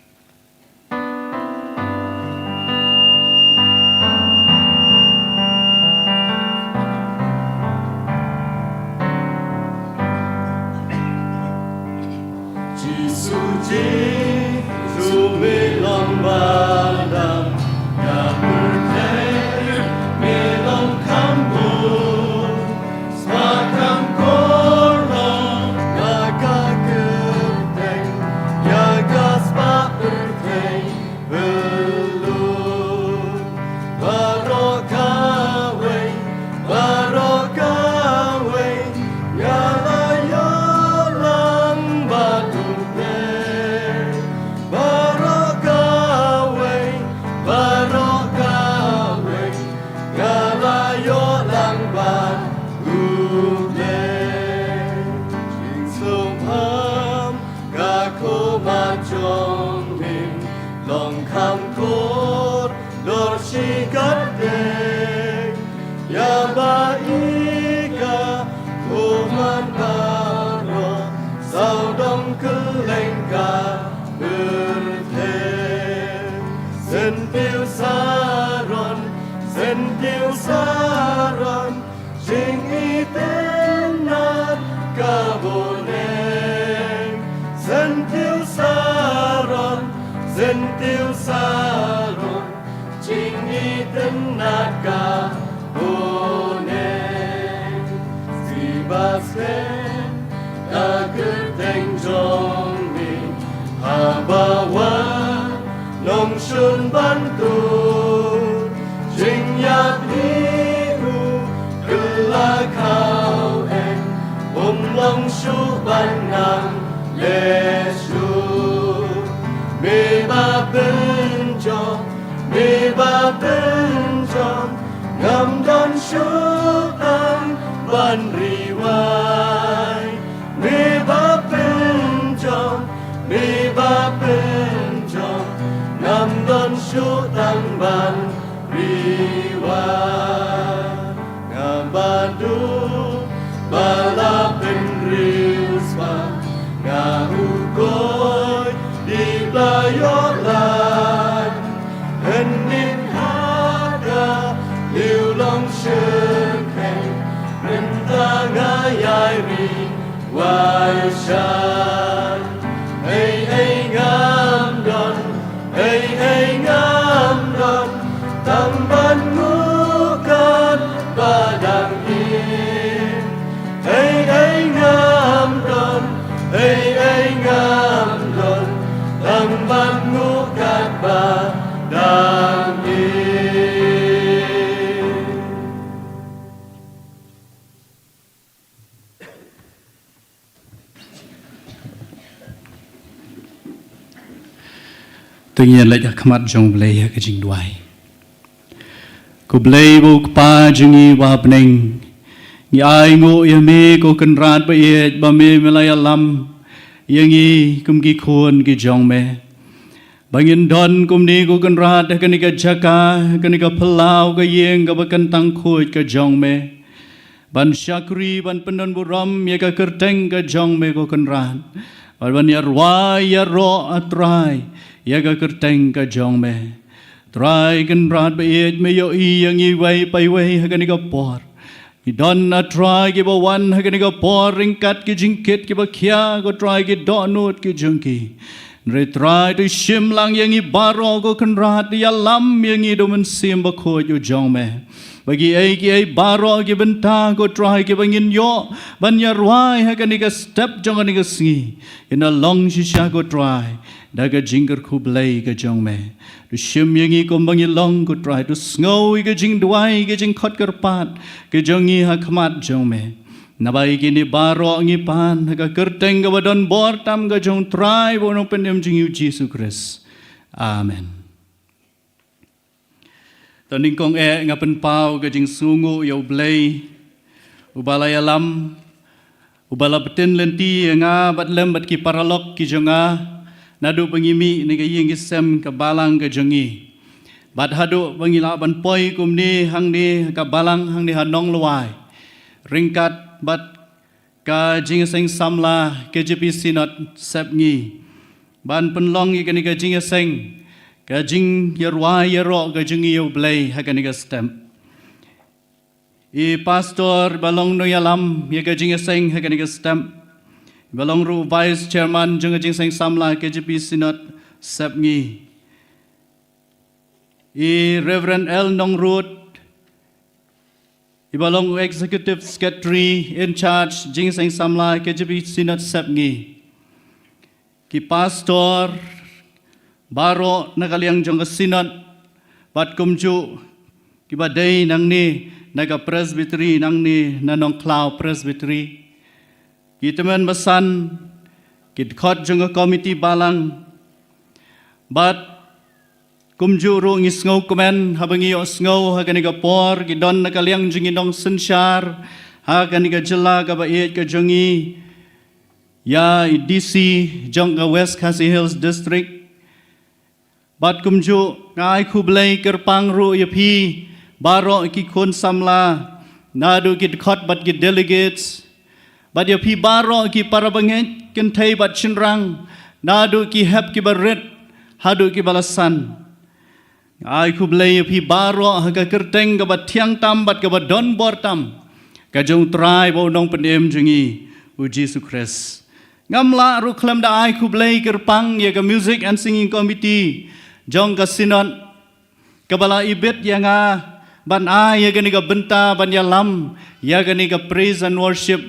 Henin hada liu long shen Baishan, hey hey ngam don, hey ngam don, tamban mukat badang in, hey ngam don, hey ngam don, tamban mukat badang in. Tự nhiên lại khăm mặt trong blei cái trình đoài. Cô blei bố pa chung y và bình Ngi ai ngộ ya me cô cần rát bà yết bà me melaya lam yang y kum ki khuôn ki jong me. Bangin don kum ni cô cần rát ka ni ka chaka ka ni ka phalau ka yeng ka ba kan tang khuj ka jong me. Ban shakri ban pendon buram ya ka kerteng ka jong me cô cần rát. Ban ya rwai ya ro atrai ya ka kerteng ka jong me. Try kan rát bà yết me yo y yang y way pai way ha ka ni ka por. Don na try ki ba wan ha ka por ringkat ki jingkit ki ba kya ko try ki donut ki jungki. Re try to shim lang yang i baro ko kan rat ya lam yang i do man sim ba ko yo jong me. Bagi ai ki ai baro ki benta ko try ki bangin yo ban ya rwai ha ka step jong ka singi. In a long shisha ko try daga jingker ku blai ka jong me. Tu shim yang i ko bangin long ko try to snow ka jing duai ka jing khot kerpat ka jong i ha khmat jong me. Nabai kini baro ngi pan ka kerteng ka badon bor tam ka jong try bo no penem jing yu Jesus Christ. Amen. Taning kong ngapen pau ka jing sungu yo blai ubalaya lam ubala beten lenti nga bat lem bat ki paralok ki jonga nadu pengimi ni ka ying sem ka balang ka jongi bat hadu pengila ban poi kum ni hang ni ka balang hang ni hanong luai ringkat bat ka jing seng samla KJP sinot sep ngi ban penlong i ka ni ka jing seng ka jing yerwai yero ka jing yo blai ha ka ni ka stem I pastor balong no yalam ya ka jing seng ha ka ni ka stem balong ru vice chairman jung jing seng samla KJP sinot sep ngi I Reverend L Nong Root Ibalong executive secretary in charge jing seng samla KJP sinot sep ngi ki pastor baro nakaliang jong sinot bat kumju ki badai nang ni naga presbytery nang ni nanong cloud presbytery ki teman besan ki khot jong committee balang bat kumju ru ngi sngau komen habangi o sngau ha kaniga por ki don nakaliang jingi dong sensyar ha kaniga jela ka ba e ka jongi ya DC jong ka West Khasi Hills district bat kumju ngai kublai kerpang ru yapi baro ki khon samla nadu ki khot bat ki delegates bat yapi baro ki parabanget ken thai bat chinrang nadu ki hep ki baret hadu ki balasan ai kublai yapi baro ha ka kerteng ka bat thiang tam bat ka bat don bor tam ka jong trai bo dong pendem jungi u Jesus Christ ngamla ru khlam da ai kublai kerpang ya ka music and singing committee jong ka sinot kabala ibet yang ban ya gani ka benta ban ya lam ya gani ka praise and worship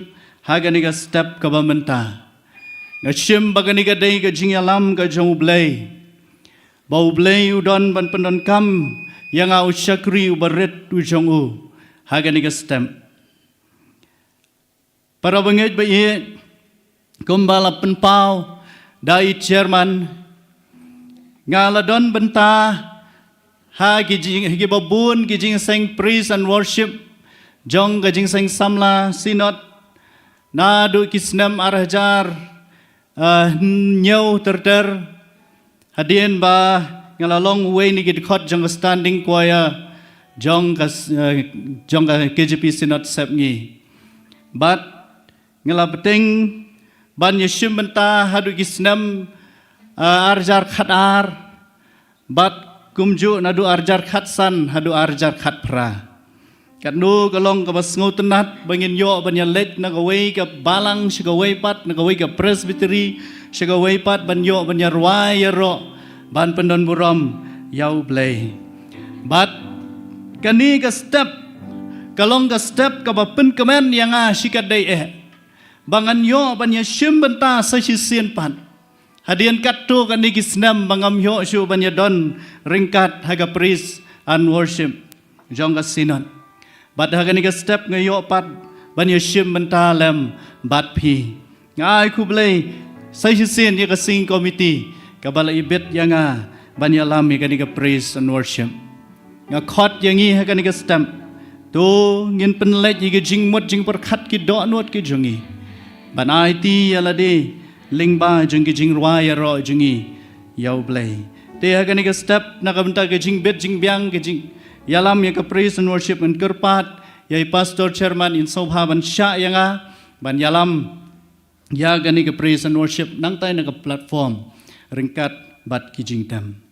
ha gani ka step ka benta ngashim bagani ka dei ka jing ya lam ka jong blai bau blai udon ban pendon kam yang usyakri ubaret u jong u ha gani ka step para banget ba ye kumbala penpau dai chairman ngaladon benta ha gijing babun gijing seng praise and worship jong gijing seng samla sinot nadu kisnam arhajar nyau terter hadien ba ngalalong way ni gid khot jong standing choir jong KJP sinot sep ngi bat ngalabeting ban yeshim benta hadu kisnam arjar khatar bat kumju nadu arjar khatsan hadu arjar khat pra Kanu kalong kabas ngotenat bangin yo banya let nagaway ka balang sigaway pat nagaway ka presbytery sigaway pat banyo banya ruay ro ban pendon buram yau play. But kani ka step kalong ka step ka bapen kemen yang sikat day bangan yo banya sim benta sa sisien pan. Hadian katu kani kisnam bangam yo syu banya don ringkat haga praise and worship jong ka sinon. Bat hagan iga step ngayo pat banyo shim mentalem bat pi ngai ku blay sai sin ya kasing committee kabala ibet yang banyo lam iga niga praise and worship nga khot yang i hagan iga step tu ngin penlet iga jing mot jing perkhat ki do not ki jungi ban IT ala de lingba jungi jing ruaya ro jungi yau blay te hagan iga step nakabenta ke jing bet jing biang ke jing yalam yang ke praise and worship and kerpat yai pastor chairman in sobhaban sya yang ban yalam ya gani ke praise and worship nang tai na ke platform ringkat bat kijing tam.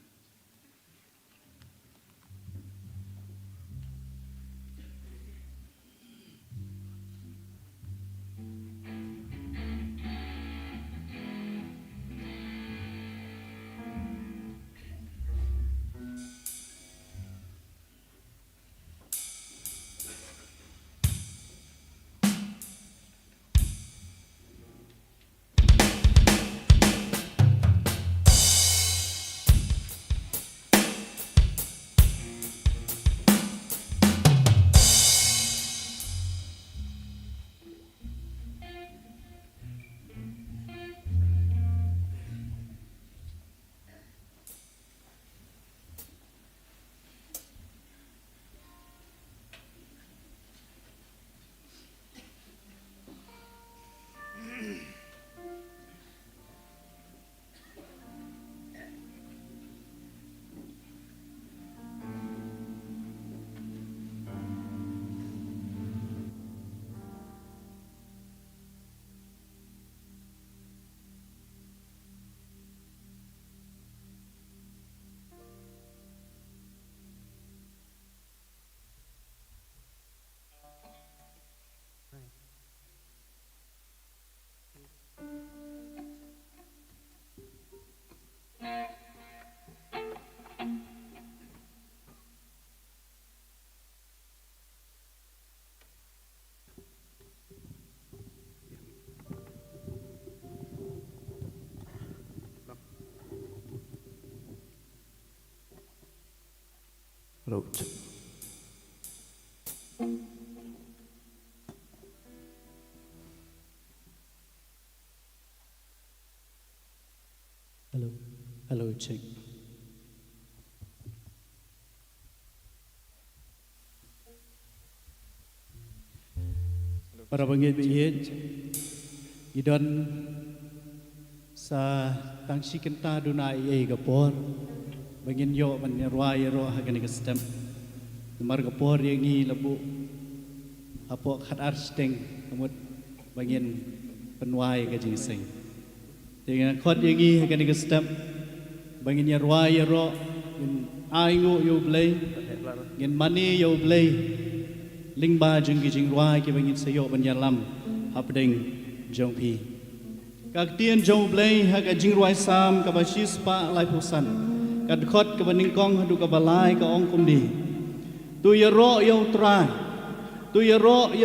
Road. Hello, check. Para bangit biyet, idon sa tangsi kenta dunai gapor, bangin yo man ruay ro hagan ka stem, mar gapor yang ni labu, apo khat arsteng, amut bangin penwai ka jingseng. Dengan khot yang ni hagan ka stem, bangin ya ruay ro, in aingu yo blay, in mani yo blay. Ling ba jeng ki jing ruai ki bangin sayo ban yalam hapdeng jong pi kak tien jong blay ha ka jing ruai sam ka ba shis pa lai pusan kad khot ka baning kong hadu ka balai ka ong kum di tu ya ro yo trai tu ya ro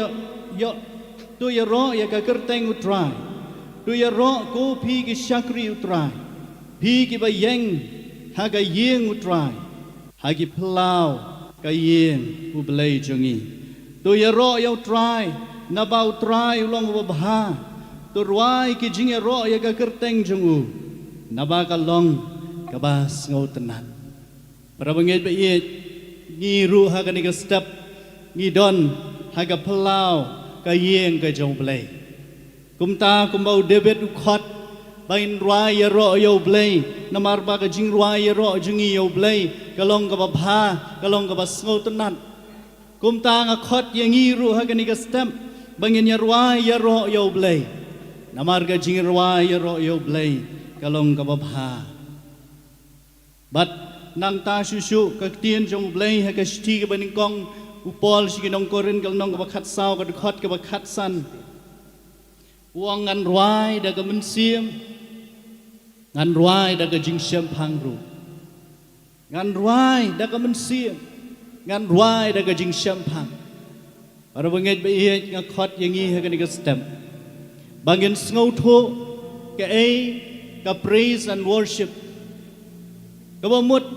tu ya ro ya ka kerteng utrai tu ya ro ko pi ki shakri utrai pi ki ba yeng ha ka yeng utrai ha ki plau ka yeng u blay jongi tu ya ro yau try na bau try ulong babha tu ruai ki jing ya ro ya ka kerteng jungu na ba ka long ka bas ngau tenan para bangit ba ye ni ru ha ka ni ka step ni don ha ka plau ka yeng ka jong play kumta kumbau debet u khot bain ruai ya ro yau play na mar ba ka jing ruai ya ro jungi yau play ka long ka babha ka long ka bas ngau tenan kumta nga khot yang iru ha kani ka stem bangin ya ruai ya ro yo blay namar ka jing ruai ya ro yo blay kalong ka babha bat nang ta shushu ka tien jong blay ha ka sti ka baning kong upol siginong korin kalnong kabakat saw kadukot kabakat san uang ngan ruai daga mensiam ngan ruai daga jingsiam pangru ngan ruai daga mensiam ngan ruai daga jingsiam pang para bangit baiyat ngakot yangi hagan iga stem bangin sngau tho ka ka praise and worship kabamut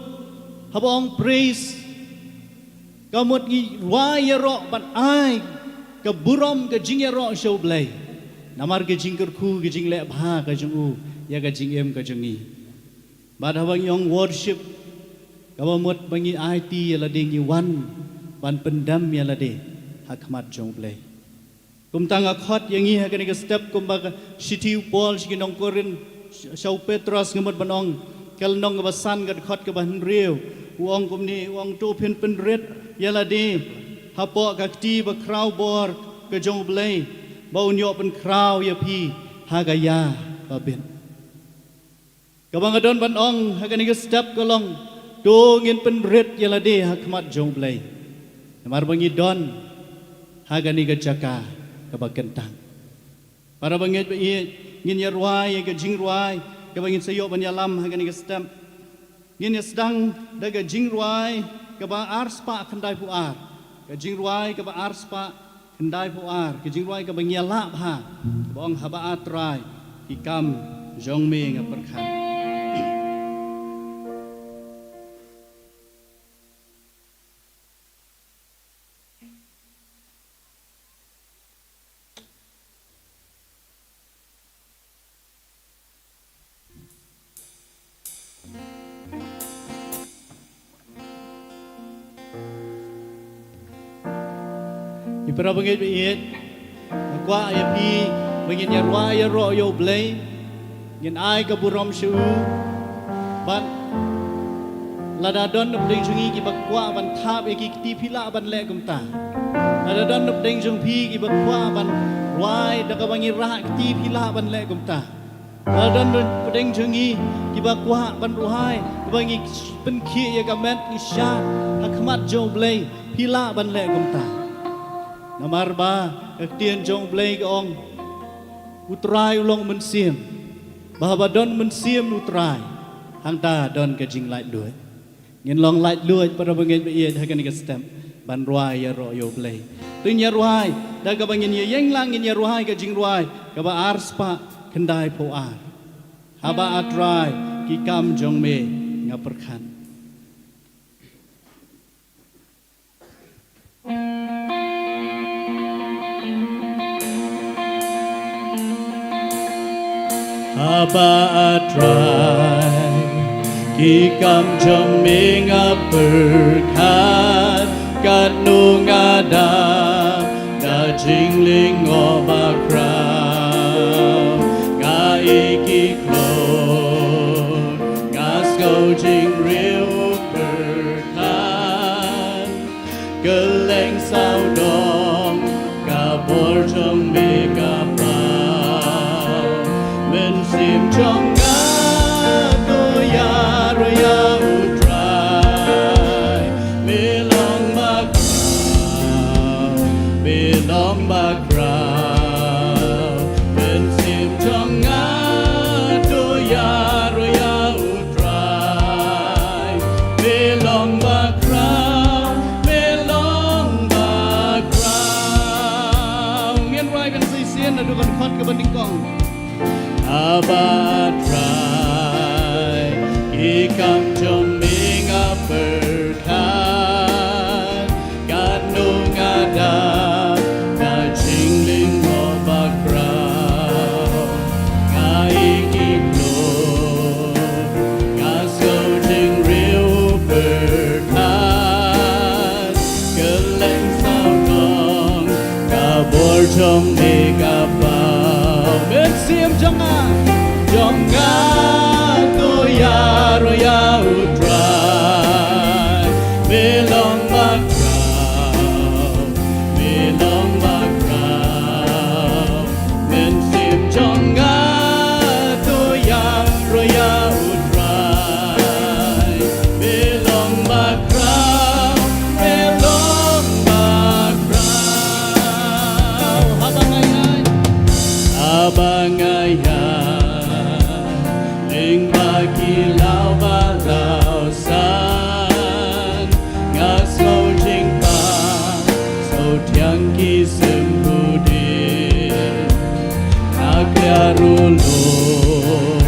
habong praise kamut ngi wayaro ban ai ka burom ka jingyaro show blay namar ka jingker khu ka jingle bha ka jungu ya ka jingem ka jungi bad habang yong worship kabamut bangi IT yala dingi wan ban pendam yala de hakmat jong blay kum tanga khot yangi ha ka step kum ba city pol siginong korin show Petros ngamut banong kal nong ka basan ka khot ka ban riu uang kum ni uang tu pen red yala de hapo ka ti ba kraw bor ka jong blay bau nyo pen kraw ya pi hagaya ba ben ka bang adon ban ong ha ka ni step ka long do ngin pen red yala de hakmat jong blay mar bangi don ha ka ni ka jaka ka ba kentang para bangit ba ngin yarwai ka jingruai ka bangin sayo ban yalam ha ka ni step ngin sedang daga jingruai ka ba arspa kandai puar ka jingruai ka ba arspa kandai puar ka jingruai ka ba ngiala ha bong haba atrai ki kam jong me nga perkhan Ipara bangit biit Kwa ya pi Bangin yarwa ya ro yo blay Ngin ay kaburom siu Ban Ladadon nup ding jungi ki bakwa ban thap e ki ti phila ban le kum ta Ladadon nup ding jung pi ki bakwa ban Wai da ka bangi ra ki ti phila ban le kum ta Ladadon nup ding jungi ki bakwa ban ruhai bangi pen ki ya ka met ki sha hakmat jo blay phila ban le kum ta Namar ba Aktian jong blay ong Utrai ulong mensim Bahaba don mensim utrai Hang ta don ka jing light luat Ngin long light luat Para bangin baiit hakan ka stem Ban ruai ya ro yo blay Tuin ya ruai Da ka bangin ya yeng lang Ngin ya ruai ka jing ruai Ka ba arspa Kendai po ar Haba atrai Ki kam jong me Nga perkhan Haba atrai ki kam jong me nga perkhan kat nu ngada da jingling o ba kraw nga iki klo nga sko jing riu perkhan geleng sao dong ka bor jong me ka Sim trong nga to ya ro ya utrai belong background ben sim trong nga to ya ro ya utrai belong background ngien rai ben si sien na du kan khot ka ban ding kong Abatrai ikam joming aperkan kanung ada na jingling mo bakraw ngai kiklo ngaso jing riu perkan keleng sao nong kabor joming apaw ben siam jonga to ya ro ya utrai belong bakraw men sim jonga to ya ro ya utrai belong bakraw rulung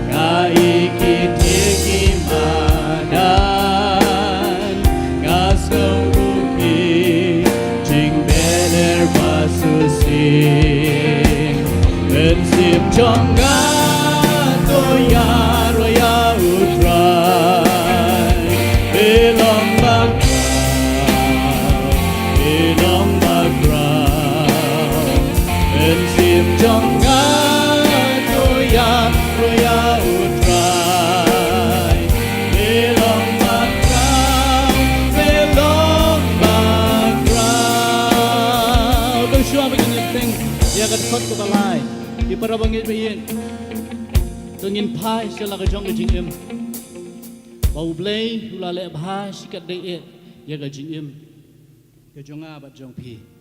Kaikitiki madan Gasnguki Jing bener pasusing Bensip chonga Toya roya utrai Belong background Bensip chonga Toya roya utrai Belong background Bersua begini ting Ya kat khot ke balai Di para bangit bayin Tungin pai sila ka jong ka jingim Bau blay hula le bha sikat de ya ka jingim Ka jonga bat jong pi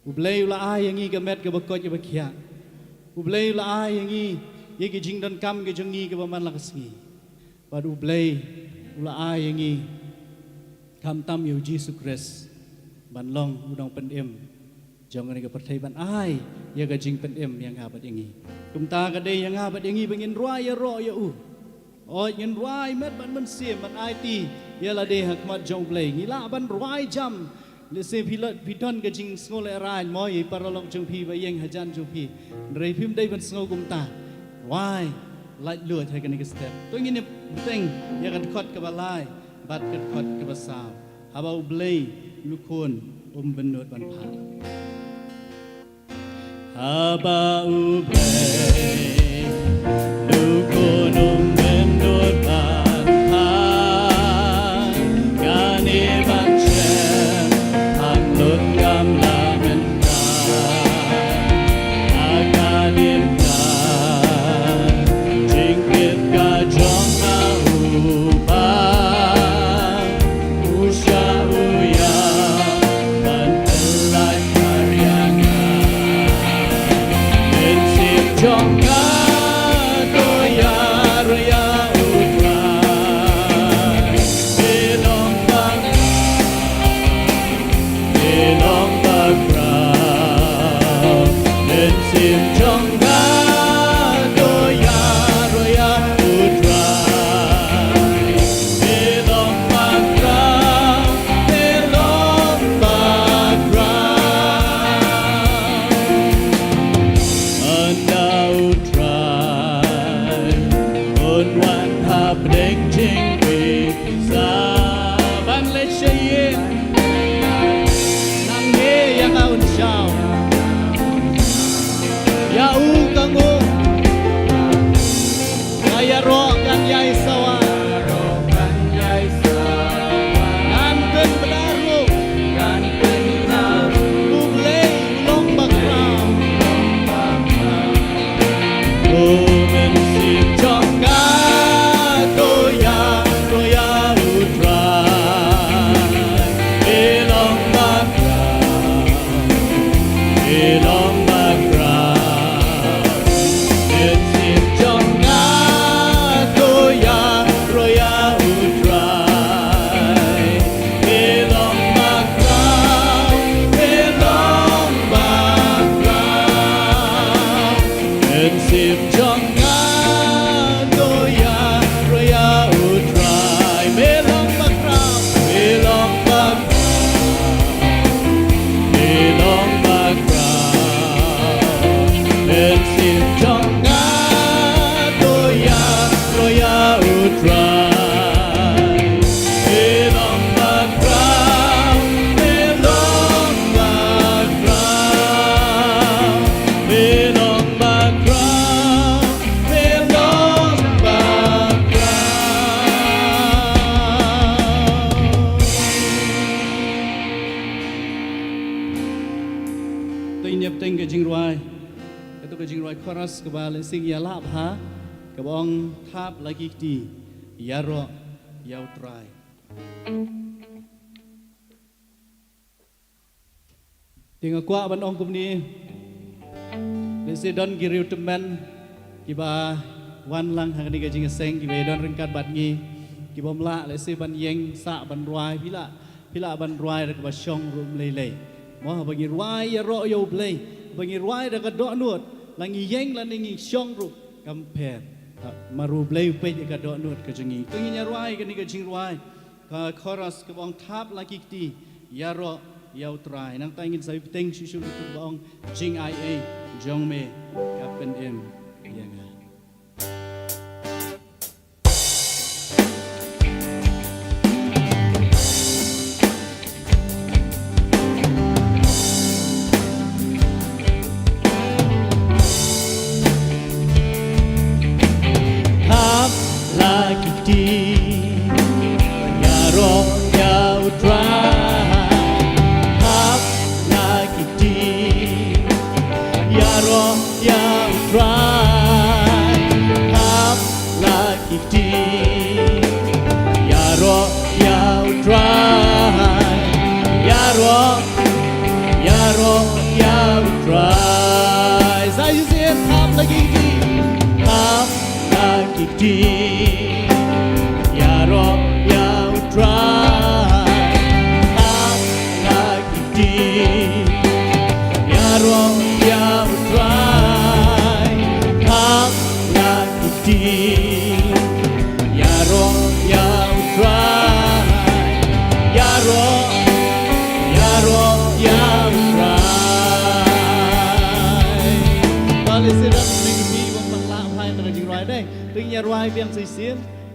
Ublay hula ai yangi ka met ka bakot ka bakya Ublay hula ai yangi ye ka jing dan kam ka jongi ka baman la kasngi Bad ublay hula ai yangi kam tam yu Jesus Christ ban long udang pendem Jangan ni kepercayai ban ai ya ka jing pendem yang habat yangi Kumta ka de yang habat yangi bangin ruai ya ro ya u Oh ngin ruai met ban man sim ban ai ti ya la de hak mat jong blay ngila ban ruai jam le se pilot piton ka jing ngol rai moi paralong jong pi ba yeng hajan jong pi rei phim dei ban sngo kumta ruai lai lượt hay cái này cái step tôi nghĩ tình ya kan khot ka balai bat kan khot ka basaw habau blay lukon benut ban pha habau blay lukon benut ban pha gani ban chen hang lut gam la men da akadim chorus kebal sing ya lap ha kebong tap lagi di ya ro ya utrai tinggal kuat ban ong kumni desi don giriu teman kiba wan lang hang ni gajing seng kiba don ringkat bat ngi kiba mla lesi ban yeng sa ban ruai pila ban ruai ra kiba syong rum lei mo bagi ruai ya ro ya ublei bagi ruai ra ka do nuot langi yeng laningi syong ru kamper maru bleu pe ka do nut ka jengi kenginya ruai ka ni ka jing ruai ka chorus ka bong tap lagi ti yaro yau trai nang ta ingin sai teng shi shu tu bong jing ia jong me ka pen em yang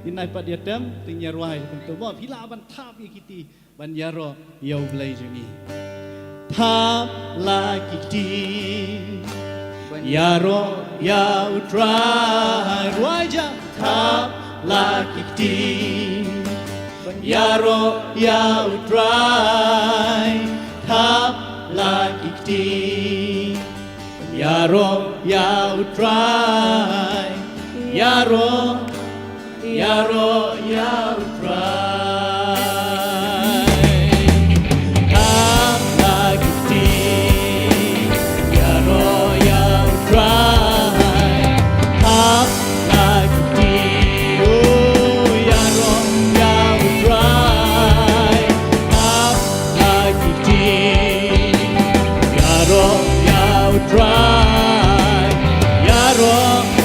Inai pat dia tem tingnya ruai untuk bawa pila ban tap ikiti ban yaro yau blai jengi tap lagi di yaro yau try ruai ja tap lagi di yaro yau try tap lagi di yaro yau try yaro Yaro yau try Kam lagi di Yaro yau try Kam lagi di Oh Yaro yau try Kam lagi di Yaro yau try Yaro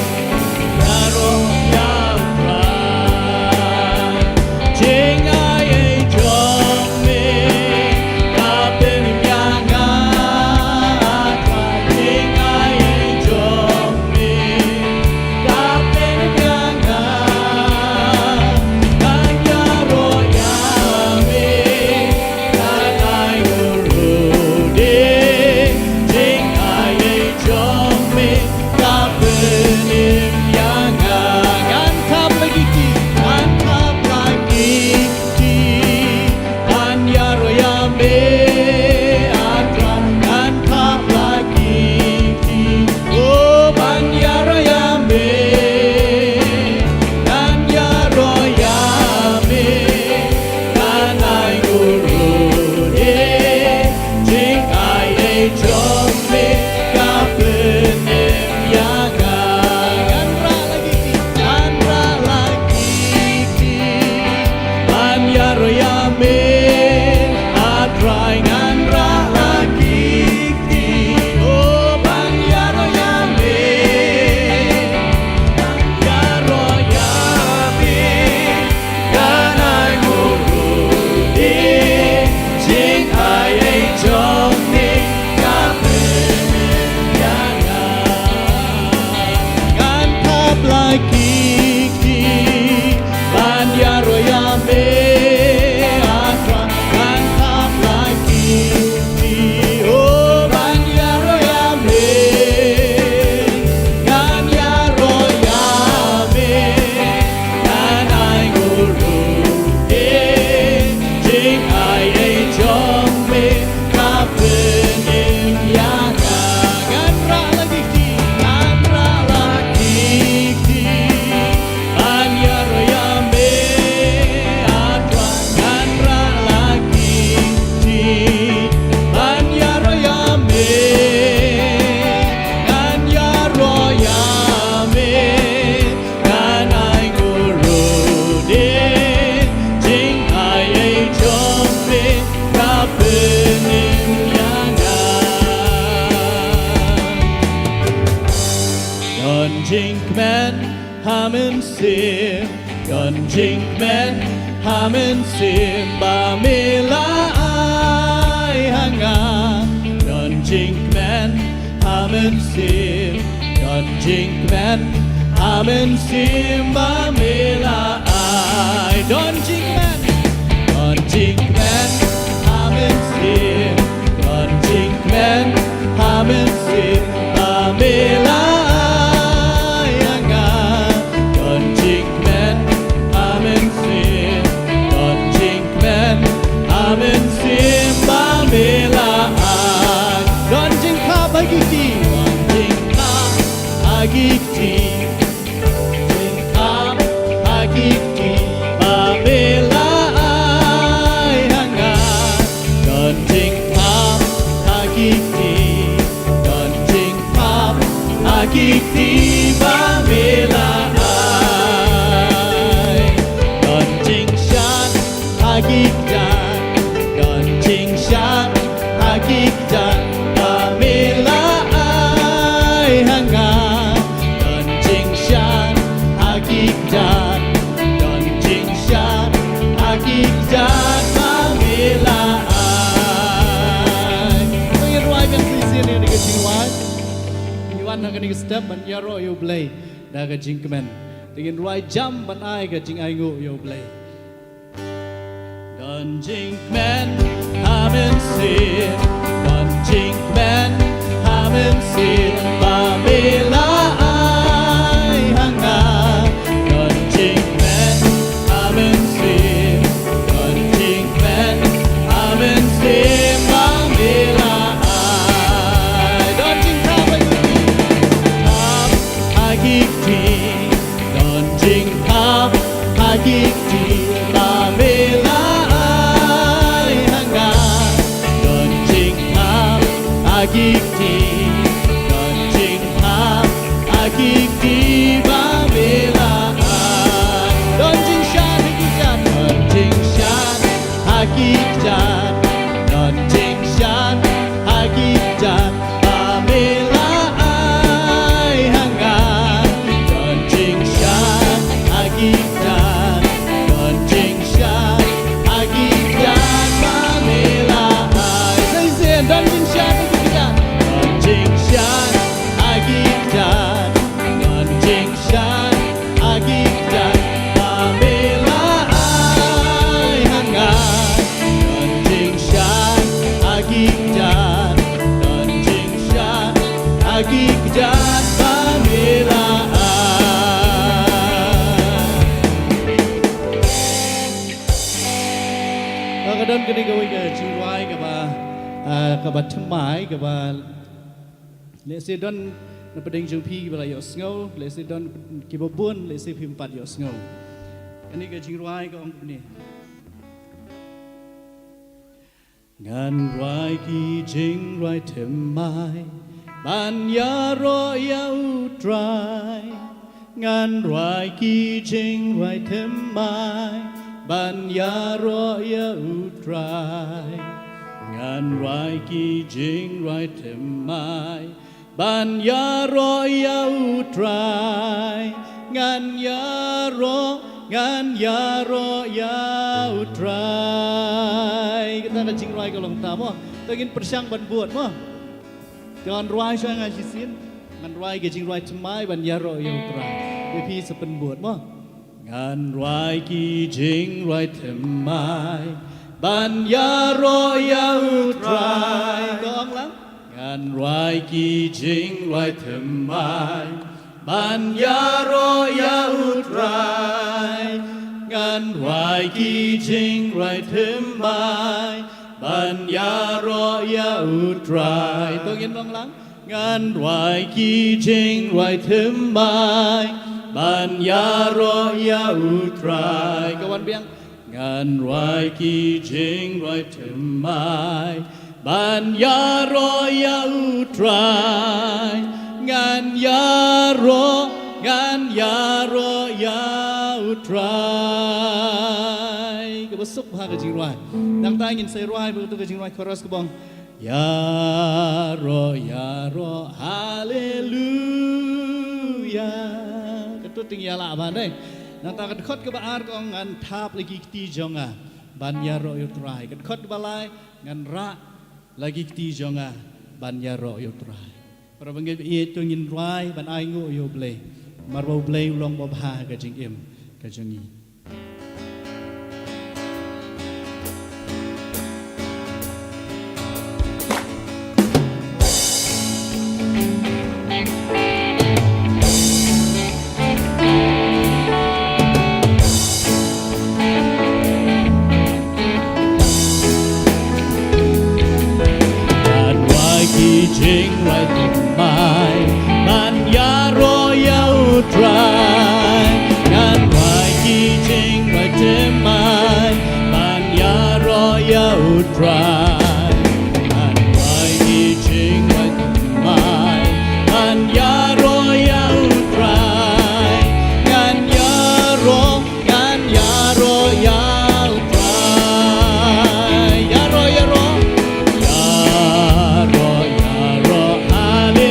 men hamen sim gon jing men hamen sim ba mela ai hanga gon jing men hamen sim gon jing men hamen sim ba mela ai don jing men gon jing men hamen sim gon jing men hamen sim ba mela ai hanga gon jing men hamen sim gon jing men hamen sim ba mela ai don jing ka bagiti don jing ka agiti jing ka agiti ba mela ai hanga don jing ka agiti don jing ka agiti ba mela ai don jing shan agitdan don jing shan agitdan ba mela ai hanga don jing shan agitdan don jing shan agitdan ba mela ai Pengen ruai kan sisi ni dekat jingwan Iwan nak ni step ban yaro yo play dah ke jing kemen Dengan ruai jam ban ai ke jing ai ngu yo play Don jing men hamen sin Don jing men hamen sin ba mela ai hanga Don jing men hamen sin Don jing men hamen sin ba mela ai Don jing hap agikti Don jing hap agikti ba mela ai hanga Don jing hap agikti Don jing hap agikti ba mela ai Don jing shan agiktan Don jing shan agiktan Don jing shan agiktan ba mela ai hanga Don jing shan agiktan Don jing shan agiktan ba mela ai Say zen Don jing shan agiktan Don jing shan agiktan Don jing shan agiktan ba mela ai hanga Don jing shan agiktan Don jing shan agiktan ba mela ai Kadang kini kau ke jiwai ke ba temai ke ba lesi don na pedeng jumpi ke ba yo snow lesi don ke ba bun lesi pimpat yo snow kini ke jiwai ke ong ni Ngan rai ki jing rai temai ban ya ro ya utrai Ngan rai ki jing rai temai ban ya ro ya utrai Ngan rai ki jing rai temai ban ya ro ya utrai Ngan ya ro ya utrai Kita nak jing rai ke long ta mo Tengin persiang ban buat mo Jangan rai saya ngasih sin Ngan rai ke jing rai temai ban ya ro ya utrai Bepi sepen buat mo Ngan rai ki jing rai temai ban ya ro ya utrai Có ông lắm Ngan rai ki jing rai temai ban ya ro ya utrai Ngan rai ki jing rai temai ban ya ro ya utrai Tôi nghe ông lắm Ngan rai ki jing rai temai ban ya ro ya utrai Kawan biang Ngan rai ki jing rai temai ban ya ro ya utrai Ngan ya ro ya utrai Kebesuk ha ke jing rai Dang ta ingin saya rai betul ke jing rai chorus ke bang Ya ro hallelujah tu tinggal apa deh. Nanti kan khot ke baar kau ngan tap lagi kiti jonga banya ro yutrai. Kan khot balai ngan ra lagi kiti jonga banya ro yutrai. Para bangga itu ngin rai ban ai ngu yo ble. Marbau ble ulong babha ka jing im ka jongi. Jing right mai man ya royal try ngan wai ki jing right mai man ya royal try ngan wai ki jing right mai man ya royal try ngan ya royal try ya ro hallelujah.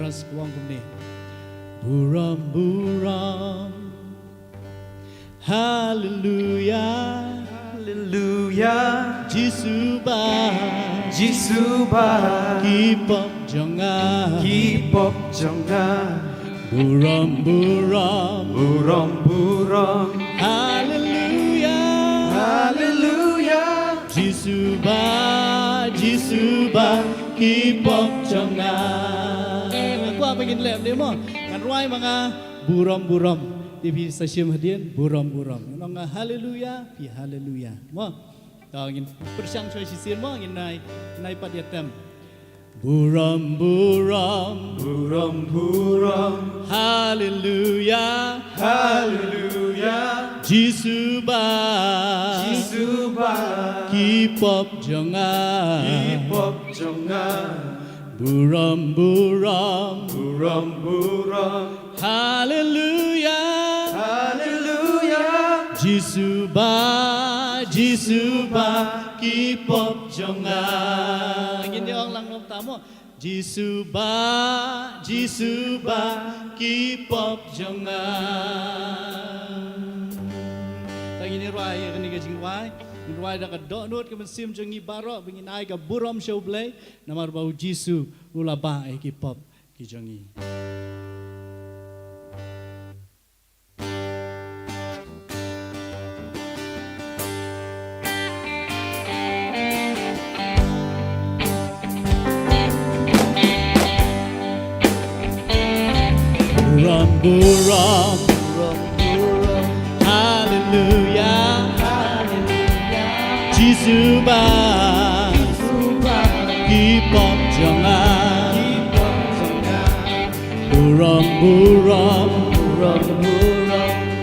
chorus kuang kumni. Buram buram, hallelujah, Hallelujah. Jisu ba, Jisu ba. keep up jonga, Keep up jonga. buram buram, Buram buram. hallelujah, Hallelujah. Jisu ba, keep up jonga. Aku apa ingin lem dia mo, kan ruai mga buram buram. Di pi sasyam hadian buram buram. Nong haleluya pi haleluya. Mo. Tao ngin persyang choy sisir mo ngin nai padiatem. Buram buram Buram buram. haleluya Hallelujah. Jisu ba Jisu ba. keep up jonga. Keep up jonga. Buram buram Buram buram. haleluya Hallelujah. Jisu ba keep up jonga. Gini orang lang nom tamo. Jisu ba keep up jonga. Tagini ruai kani ka jingwai. Ruai da ka donut ka mensim jongi baro bingin ai ka buram show play namar bau Jisu ulaba ai keep up ki jongi. Buram buram, hallelujah, Jisu ba, keep up jonga, buram buram,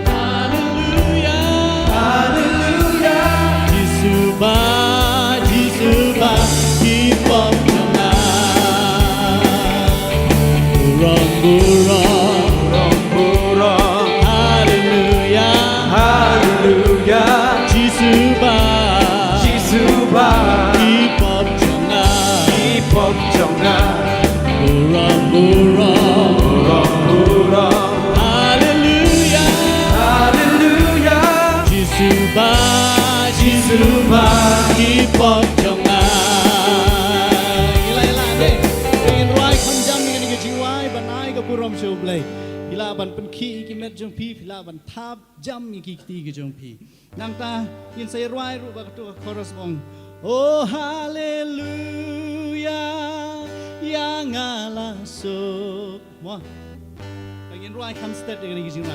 hallelujah, Jisu ba, keep up jonga, buram buram. Hallelujah. Jisu ba, keep up jonga, Keep up jonga. buram buram, hallelujah, Hallelujah. Jisu ba, keep up jonga. Ila deh, ingin ruai kamjam ingin kejiwai banai ke buram show play. Hila ban penki ki met jong pi, hila ban tap jam ki kiti ke jong pi. Nang ta yin say ruai ru ba tu chorus bong. Oh hallelujah, yang alasuk. Mo. Ingin ruai kam step dengan ki jong.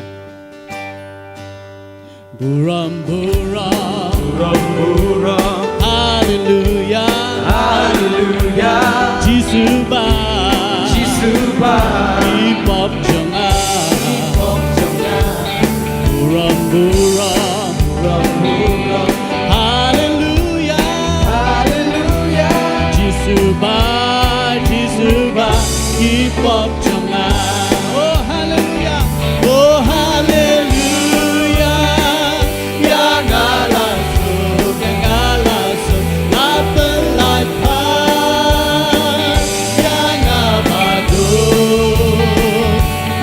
Buram buram, hallelujah, Hallelujah. Jisu ba, Jisu ba. keep up jonga. Keep up jonga. Buram buram, hallelujah, Hallelujah. Jisu ba, keep up jonga. Oh hallelujah, yang alasuk, apelai pan, yang abadu,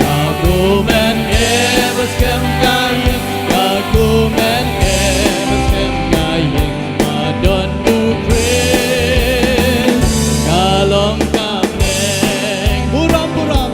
aku men ebas kem kayeng, aku men ebas kem kayeng, madon tu praise, kalong kameng, buram buram,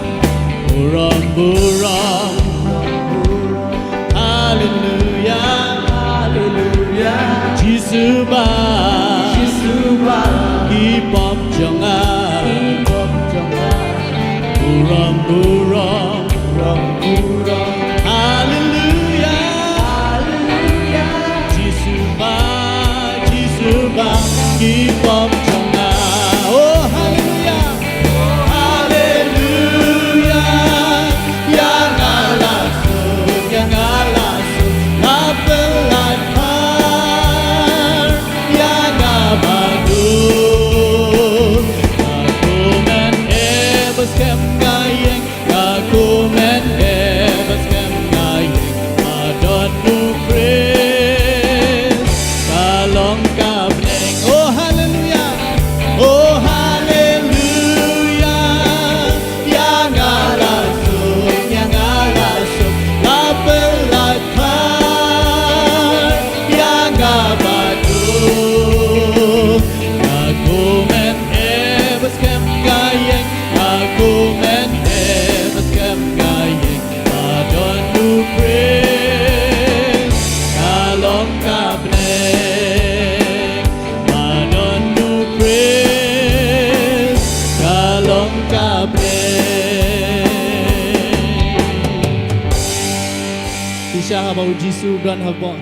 shisha haba ujisu dan haba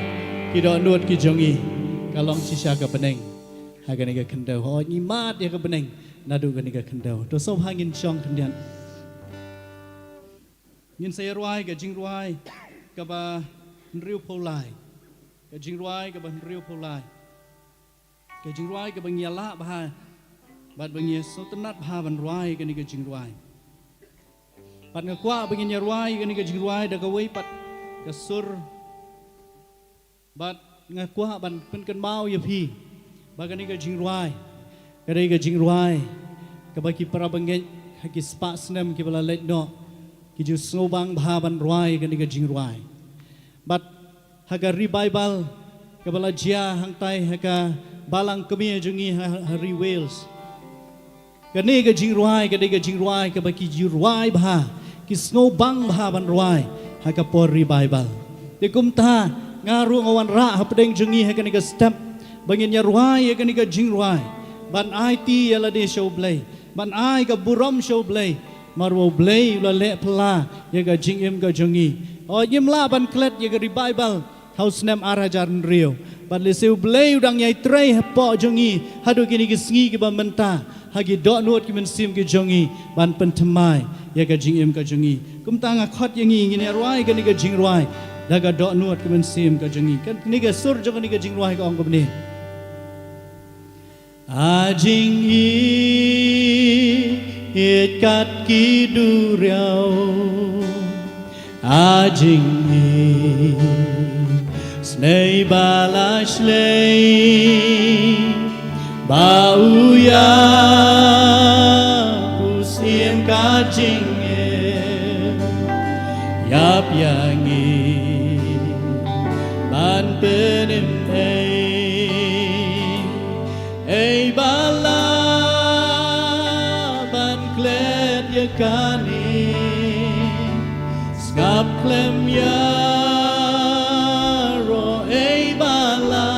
kido nuat ki jongi kalong shisha ka peneng hagan ga kendau ho nyimat ya ka peneng nadu ga ga kendau to sob hangin chong kendian ngin saya ruai ga jing ruai ka ba riu polai ga jing ruai ka ba riu polai ga jing ruai ka ba ngiala ba bat bengi sotenat ba ban ruai ga ga jing ruai pat ngakwa bengi ruai ga ga jing ruai da ga wei pat kasur bat ngakwa ban pen kan mau ya pi bagani ga jing ruai ga jing ruai ka ba ki para bengi ki spa snem ki bala let no ki ju snobang bha ban ruai ga jing ruai bat haga revival ka bala jia hang tai haga balang kemi jungi hari wales ga jing ruai ga jing ruai ka ba ki ju ruai bha ki snobang bha ban ruai haka por revival de kumta ngaru ngawan ra hapdeng jungi haka ni step bangin ya ruai haka ni jing ruai ban IT yala de show play ban ai ka buram show play marwo play la le pla ya ga jing em ga jungi o yim la ban klet ya ga revival house nem arajan rio ban le seu play udang yai trei po jungi hadu kini ki sngi ki ban menta hagi dok nuot ki men sim ki jungi ban pentemai ya ga jing em ga jungi kumta nga khot yang ngin ya ruai ga ni ga jing ruai daga dok nuot ki men sim ga jungi kan ni ga sur jo ga ni ga jing ruai ka ong ko ni a jing it kat ki du riao a jing snei balash lei bau ya usim ka jing yap yangi ban penim ei bala ban klet ya kani skap klem ya ro ei bala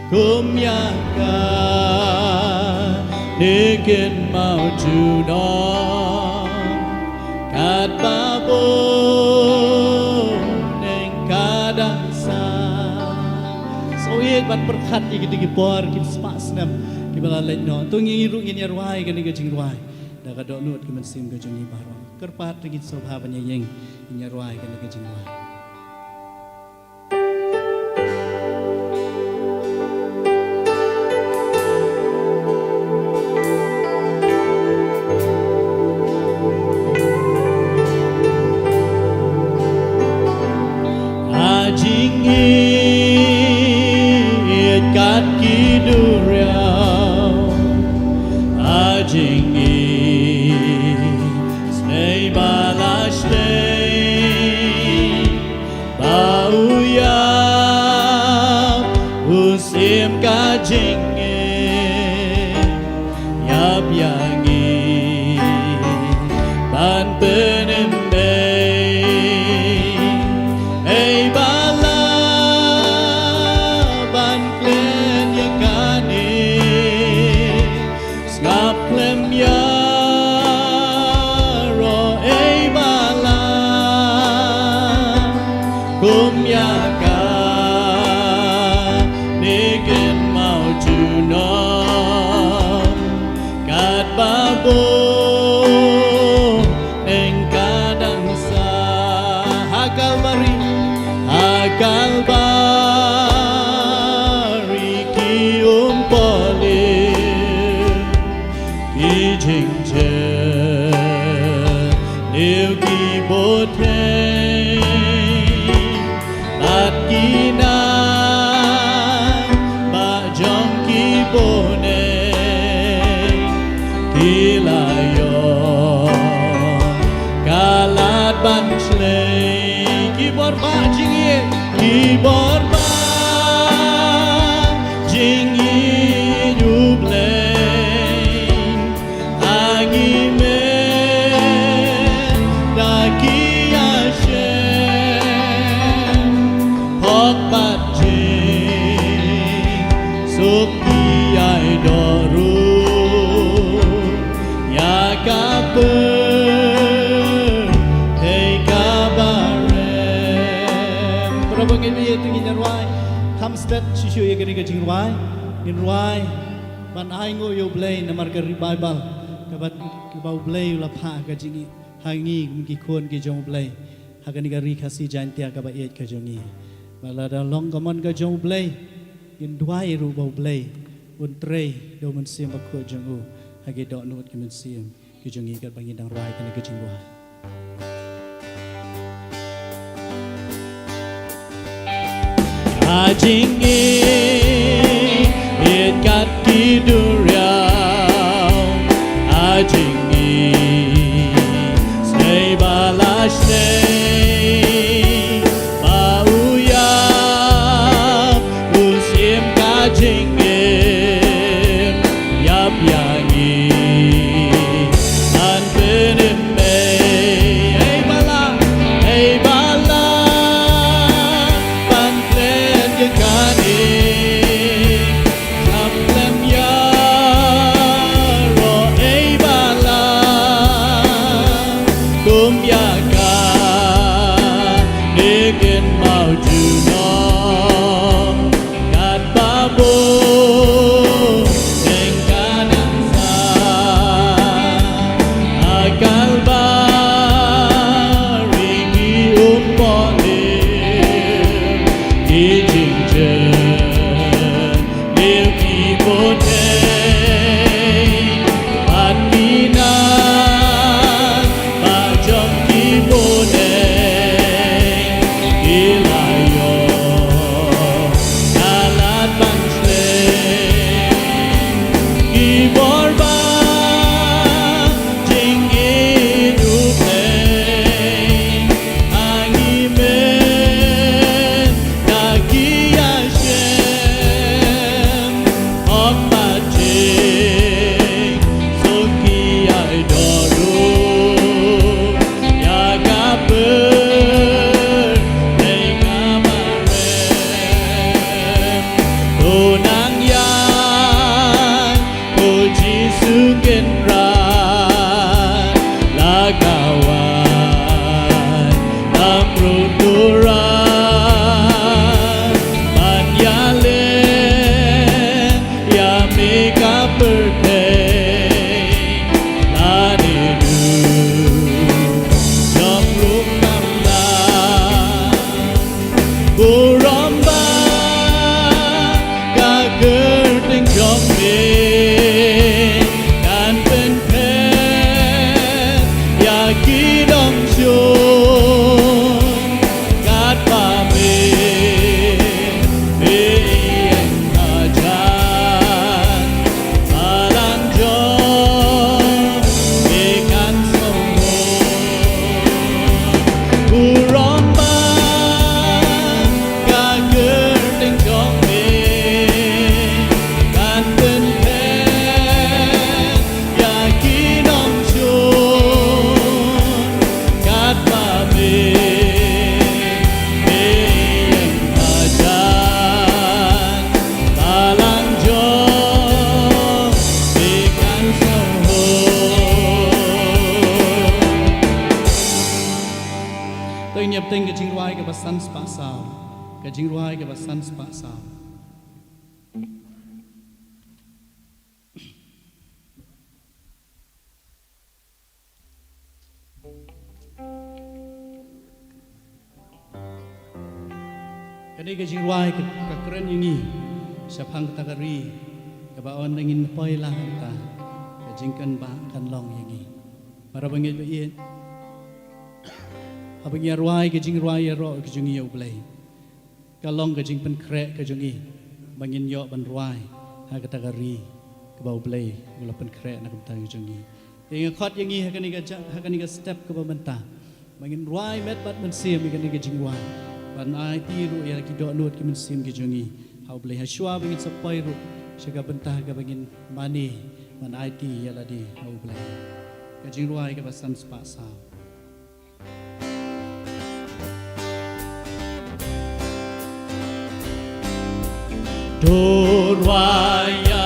kum ya ka nikin mau judon kat babo neng kadang sa so yet ban perkhat iki digi por ki spas nam ki bala let no tu ngi ru ngin ruai kan ga jing ruai da ka do nut ki men sim ga jing baro kerpat digi so bha ban yeng ngin ruai kan ga jing ruai Hey, kabare. set sisu ya kini kajing ruai in ruai ban ai ngo yo blay namar ka revival kabat bau blay la pha kajing hangi mki khon ki jong blay hakani ka ri khasi jantia ka ba et ka jongi bala da long kamon ka jong blay in duai ru bau blay un tre do man sim ba ko jong u hagi do nut ki man sim ki jongi ka bangin dang ruai kani kajing ruai Ajing it got kiduriao Ajing say balash Mauya Usim kajing Yap yangi Anpenim Hey bala Hey bala Kajing ruai ke basan spa sao Kani kajing ruai ke keren ini Syapang takari Kebaon ingin poi lah ta Kajing kan ba kan long ini Para bangit bayin Abangnya ruai kajing ruai ro kajing yo play Kalong kajing pen krek kajongi bangin yo ban ruai ha kata gari ke bau play gula pen krek nak kata kajongi yang khot yang ni ha kani ka step ke benta bangin ruai met bat men sim kani kajing ruai ban ai ti ru ya ki do not ke men sim kajongi ha play ha shwa bangin sapai ru sega benta ka bangin mani ban ai ti ya ladi ha play kajing ruai ke basan spa sa Dorwaya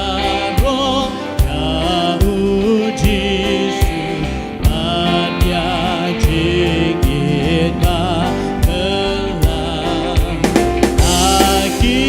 ro ya ujisu adya jigita kelam aki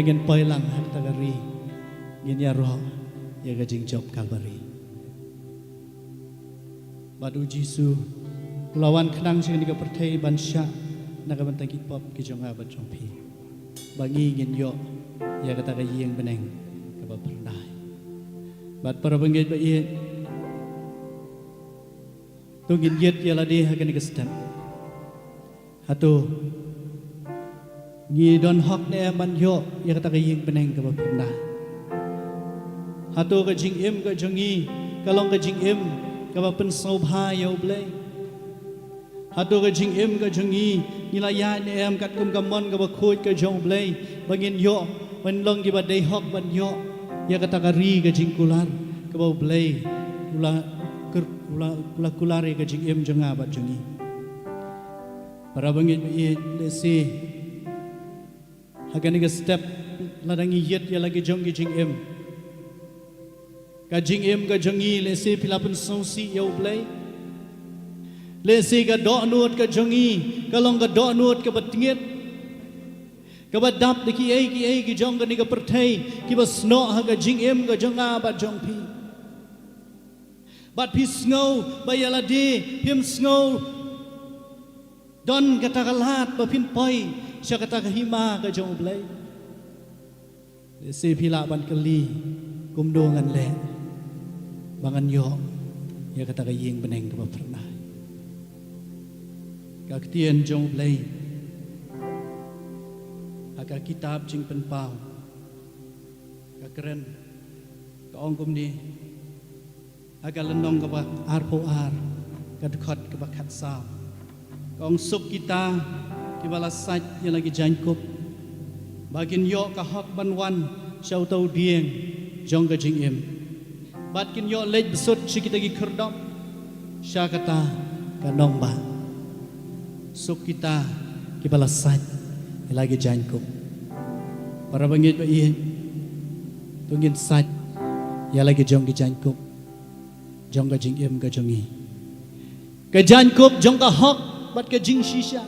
lagin poi lang hak tagari ngin ya roh ya ka jing job Kalbari badu Jisu lawan kenang sing ni ka perthai ban sya na ka ban tagi pop ki jonga ba jong phi bangi ngin yo ya ka ta ka yeng beneng ka ba pernai bat para bangit ba ye tu ngin yet ya la de ha ka ni ka stem hatu ngi don hok ne ban yo ya ka ta ka yeng beneng ka ba pernai hatu ka jing em ka jongi ka long ka jing em ka ba pen sau bha yo ble hatu ka jing em ka jongi nila ya ne em kat kum ka mon ka ba khoj ka jong ble bangin yo ban long ki ba dei hok ban yo ya ka ta ka ri ka jing kular ka ba ble ula kulare ka jing em jonga ba jongi para bangin ye le si hagani ka step ladangi yet ya lagi jong ki jing em ka jing em ka jongi le si pilapun sausi yo ble le si ka do nuot ka jongi ka long ka do nuot ka batinget ka ba dap de ki ai ki jong ka ni ka perthai ki ba sno ha ka jing em ka jonga ba jong phi bat phi snow ba yala de phim snow don ka ta ka lat ba phin poi sha ka ta ka hima ka jong ble le si pila ban ka li kum do ngan le bangan yo ya ka ta ka yeng beneng ka ba pernah ka tien jong ble ka kitab jing pen pau ka keren ka ong kum ni aga lenong ka ba ar po ar ka khot ka ba khat sa ka ong suk kita ki bala sat ya lagi jankop bagin yo ka hak ban wan chau tau dieng jong ka jing em bat kin yo lej besut si kita gi kherdop sha kata ka nong ba suk kita ki bala sat lagi jankop para bangit ba iyan tungin sat ya lagi jong ki jankop jong ka jing em ka jongi ka jankop jong ka hok bat ka jing shisha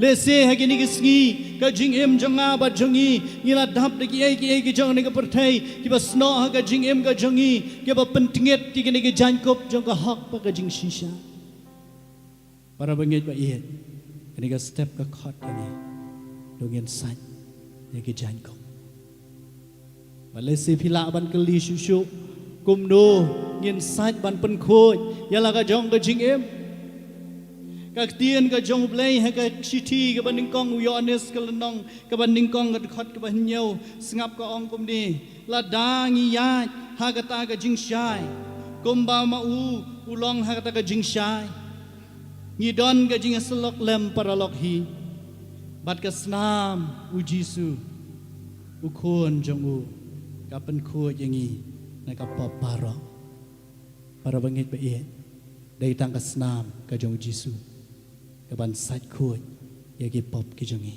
le se hagini ki sngi ka jing em jonga bat jongi ngila dap de ki ai ki jong ni ka perthai ki ba sno ha ka jing em ka jongi ki ba pentinget ki ni ki jankop jong ka hok ba ka jing shisha para bangit ba iyan ini ka step ka khot ini dongin sat ya ki jankop Malaysia pila ban keli susu kumdo ngin sat ban pen khoj ya la ka jong ka jing em ka tien ka jong blai ha ka city ka ban ning kong yo anes ka lenong ka ban ning kong ka khot ka ban nyau sngap ka ong kum ni la da ngi ya ha ka ta ka jing shai kum ba ma u long ha ka ta ka jing shai ngi don ka jing selok lem paralok hi bat ka snam u Jisu u khon jong u ka pen khoj yang ngi na ka pop paro para bangit ba ie dai tang ka snam ka jong Jisu ka ban sat khoj ya ki pop ki jong ngi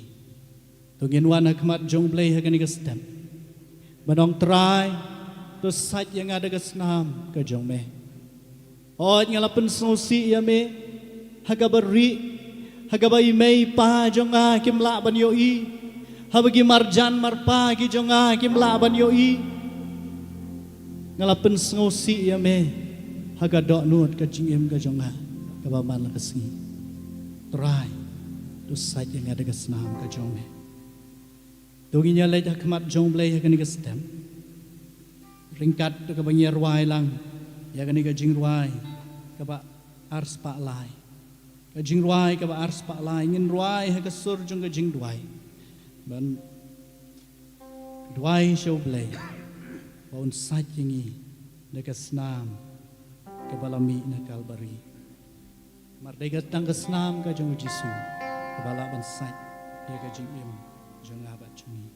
to ngin wan hakmat jong blai ha ka ni ka stem banong try to sat yang ada ka snam ka jong me ot ngala pen so si ya me hagabari hagabai mei pa jonga kimla ban yo i habagi marjan marpa ki jonga kimla ban yo i ngalapen ngosi ya me haga dok nuot ka jing em ka jonga ka ba man la kasi try to site yang ada ka snam ka jong me doginya le hakmat jong blai ka ni ka stem ringkat ka ba nyer wai lang ya ka ni ka jing wai ka ba ars pa lai ka jing ruai ka ba ars pa lai ngin ruai ha ka sur jong ka jing ruai ban ruai show play on sat yangi na ka snam ka balami na Kalbari mardai ka tang ka snam ka jong Jisu ka bala ban sat ya ka jing em jong abat chumi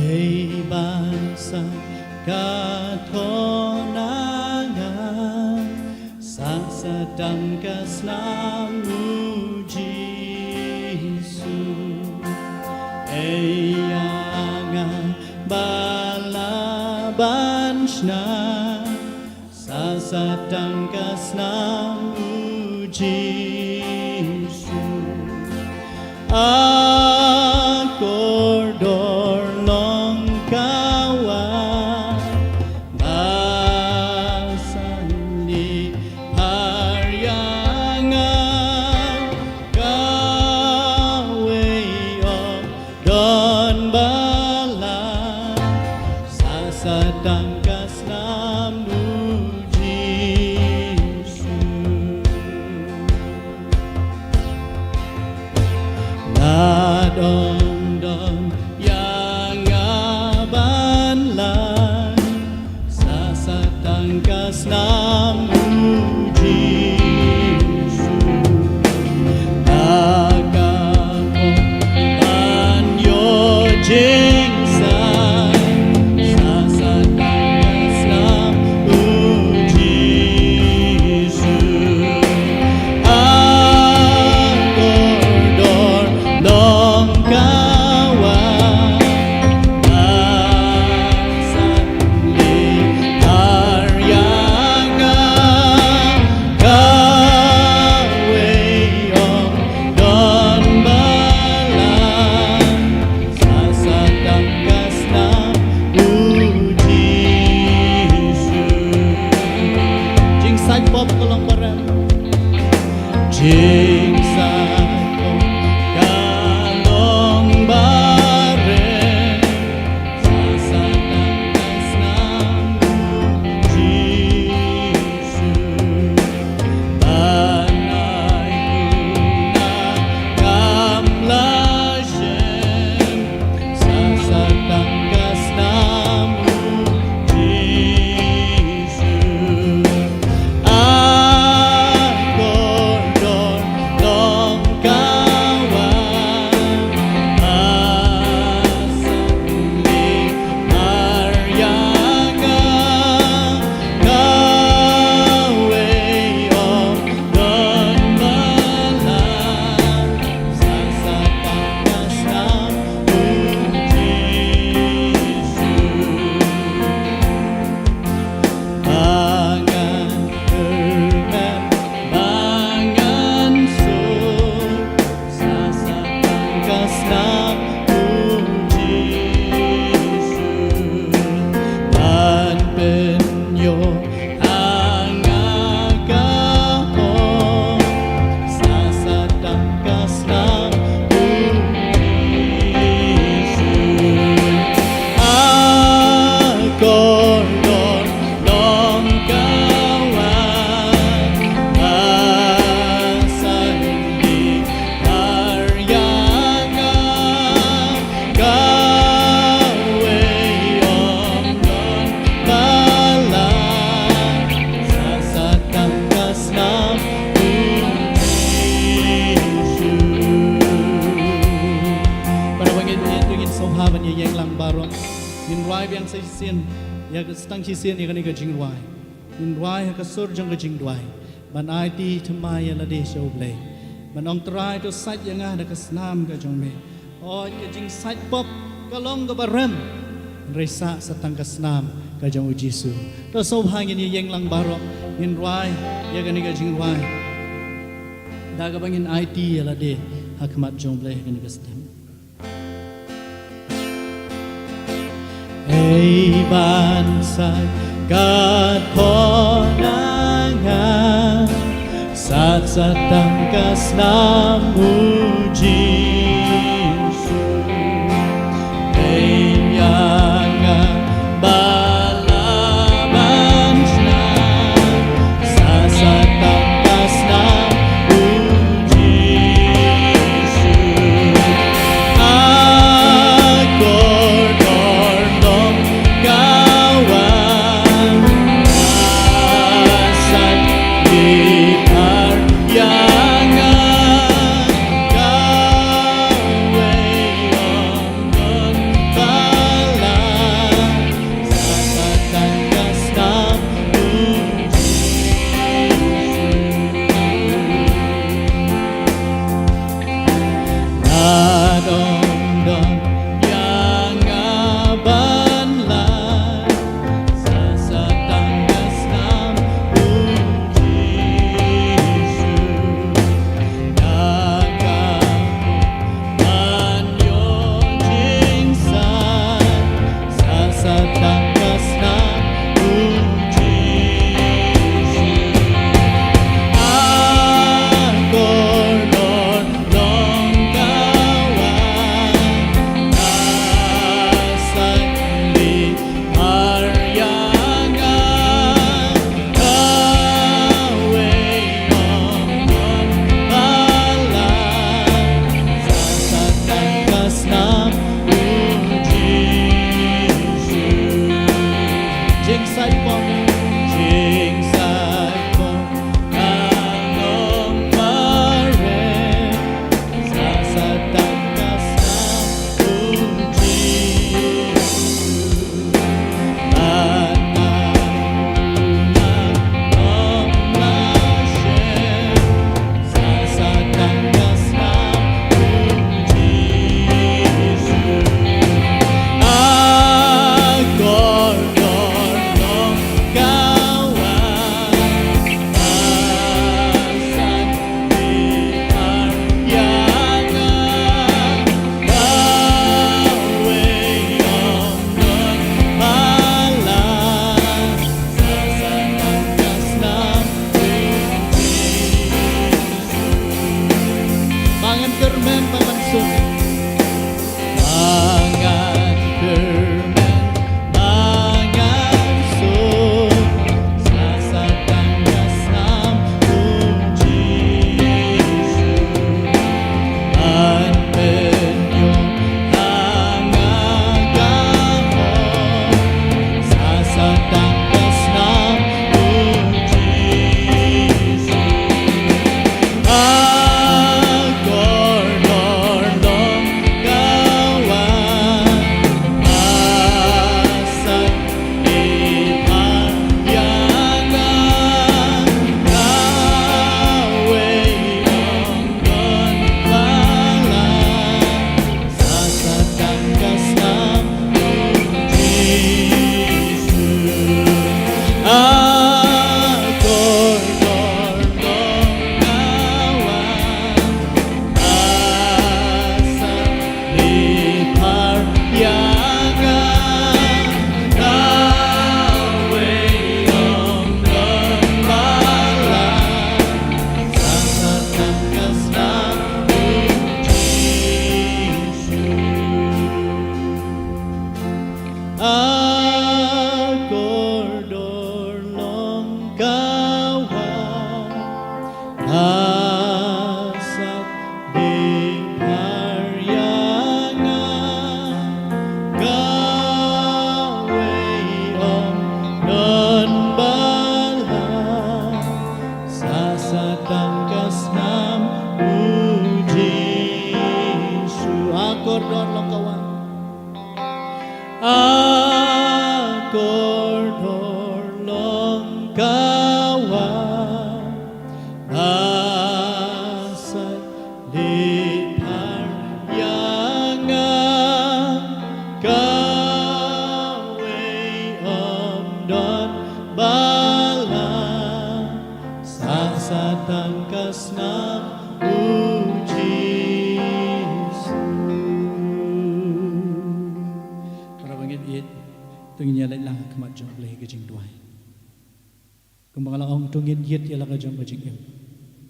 Hei bangsa katonangan sedang kasnamu Yesus eyanga balabanshna sedang kasnamu Yesus akordor long kawan basani haryangan kawe om don bala sasadang kasnamu Yesus Nadong-dong yang abanlan sasatang kasnamu Yesus Nakapon anyo jingsay sasatang kasnamu Yesus Akordor long kawan basani haryangan kawe om don balan sasadang kasnamu Yesus jing sai pop kolong barang jing sai pop kalong bareng sasadang kasnamu Yesus banai guna kamlashem sasadang kasnamu Yesus akordor long kawan basani haryangan kawe om don balan sasadang kasnamu Yesus Bangan herman bangan sur sasadang kasnamu Yesus Tan penyo angagahon sasadang kasnamu Yesus akordor long kawan basani haryangan kawe om don balan sasadang kasnamu Yesus Para bangin ingin sohaban yang lang barong Nin ruai biang sa sien ya ka stang chi sien ya ka ni ka jing ruai Nin ruai ka sur jang ka jing ruai Ban ai ti thamai ya la de show play Ban ong trai to sat ya nga da ka snam ka jong me O ka jing sat pop ka long ka barem Resa sa tang ka snam ka jong Jesu To sohangin yang lang barong Nin ruai ya ka ni ka jing ruai Da ka bangin ai ti ya la de hakmat jong play ka ni ka stam Hey bansay katponangan satsatang kasnamu Yesus Kailangan balabansna sasatang kasnamu Yesus Akordor long kawan asan di haryangan kordor long kawan kordor long kawan asal lipar yang kawe om don bala satang kasnam tungin lại kemat jong leh ke jing duai kembang la ong tungin yet ya la ke jong ke jing em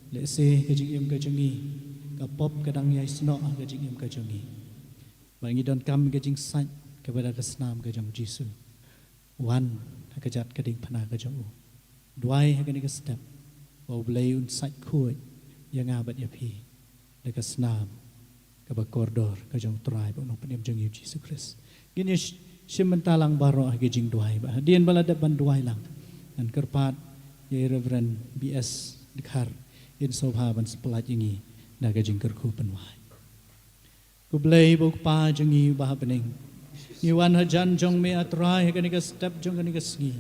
le se ke jing em ke jongi ka pop kadang yai sno ke jing em ke jongi bangi don kam ke jing san kepada kesnam ke jong jisu wan ke jat ke ding phana ke jong duai ke ni ke step o blai un sai khoi yang abat ya pi le ke snam ke ba koridor ke jong trai ba no penem jong jisu Kristus gini Simentalang baro agi jing duai ba dian bala depan duai lang dan kerpat ye Reverend BS Dikhar in sobha ban sepelat ingi naga jing kerku penwai ku blai buk pa jingi ba bening ni wan hajan jong me atrai ka ni ka step jong ka ni ka sngi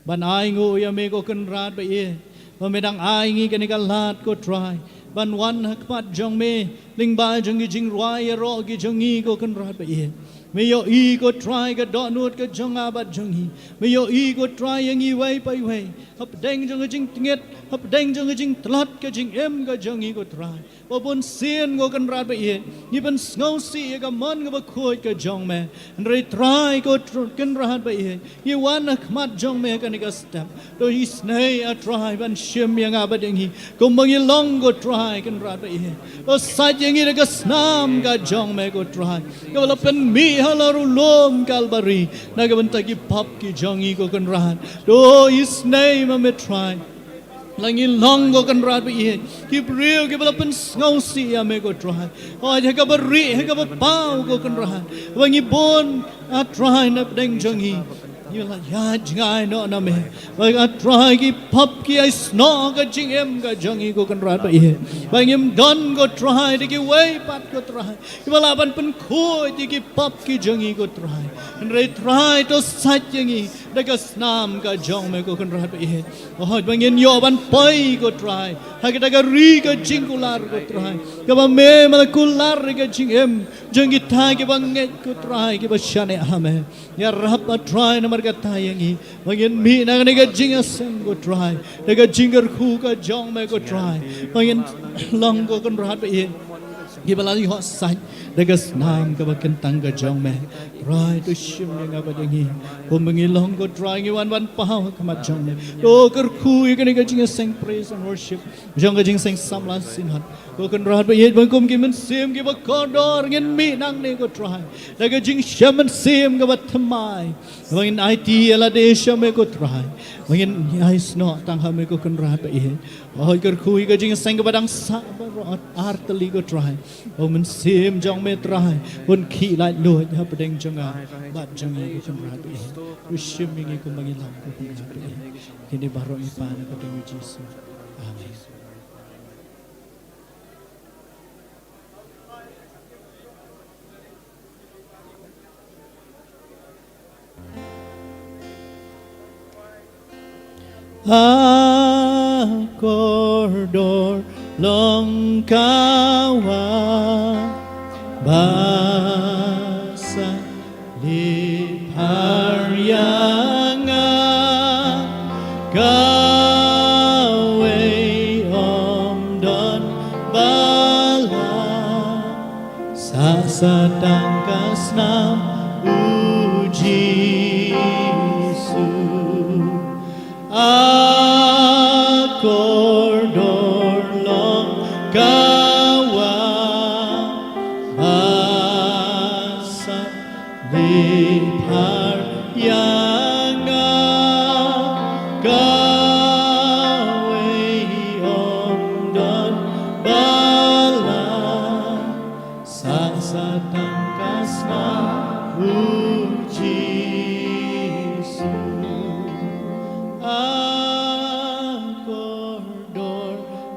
ban ai ngu ya me ko kan rat ba ye ba medang ai ngi ka ni ka lat ko try ban wan hakmat jong me ling ba jong jing ruai ro gi jongi ko kan rat ba ye me yo I ko try ka do nut ka jong abat jong hi me yo I ko try yang I wai pai wai hap deng jong jing tinget hap deng jong jing tlat ka jing em ka jong I ko try ba pun sien go kan rat ba ye ni ban ngau si ka mon ka ba khoi ka jong me re try ko kan rat ba ye ni wan khmat jong me ka ni ka step do I snai a try ban shim yang abat yang hi ko mang long go try kan rat ba ye o sa yang I ka snam ka jong me ko try ka la pen mi halaru lom kalbari nagabanta ki pop ki jongi ko kan rat do his name me try langi long ko kan rat bi ki brio ki bala pen ngau si ya me ko try o ja ka bari ha ka pau ko kan rat wangi bon a try na deng jongi you la ya jingai no na me like a try ki pop ki I sno ka jing em ka jongi ko kan rat ba ye bang em don go try de ki way pat ko try ki bala ban pen khoi de ki pop ki jongi ko try re try to sat yangi de ka snam ka jong me ko kan rat ba ye oh bang en yo ban pai ko try ha ka ka ri ka jing kular ko try ka ba me mal kular ka jing em jongi tha ki bang nget ko try ki ba shane ame ya rap a try na kata yang I mangin mi nang nega jinga sem go try nega jingar khu ka jong me go try mangin long go kan rat ba ye gibala ni hot sai nega snam ka ba kan tang ka jong me try to shim yang ba dengi ko mangin long go try ngi wan pau ka ma jong me do kar khu ye ka nega jinga sing praise and worship jong ka jing sing samlan sin hat ko kan rat ba ye bang kum ki men sem ki ba kordor ngin mi nang ne go try nega jing shaman sem ka ba thamai mangin IT ala desha me ko try mangin yais no tang ha me ko kan rat ba ye oi kar khui ka jing sang ka badang sa ba rot artli ko try o men sim jong me try un khi lai lo ha padeng jong a bat jong ko kan rat ba ye ushim mi ko mangin lam ko kan rat ba ye kini baro I pa na ko teng Jesus amen kordor long kawa basa lipar yang gawe om don bala sasadang kasnam uji kordor long kawa basa lipar yang gawe om don bala sasadang kasna uji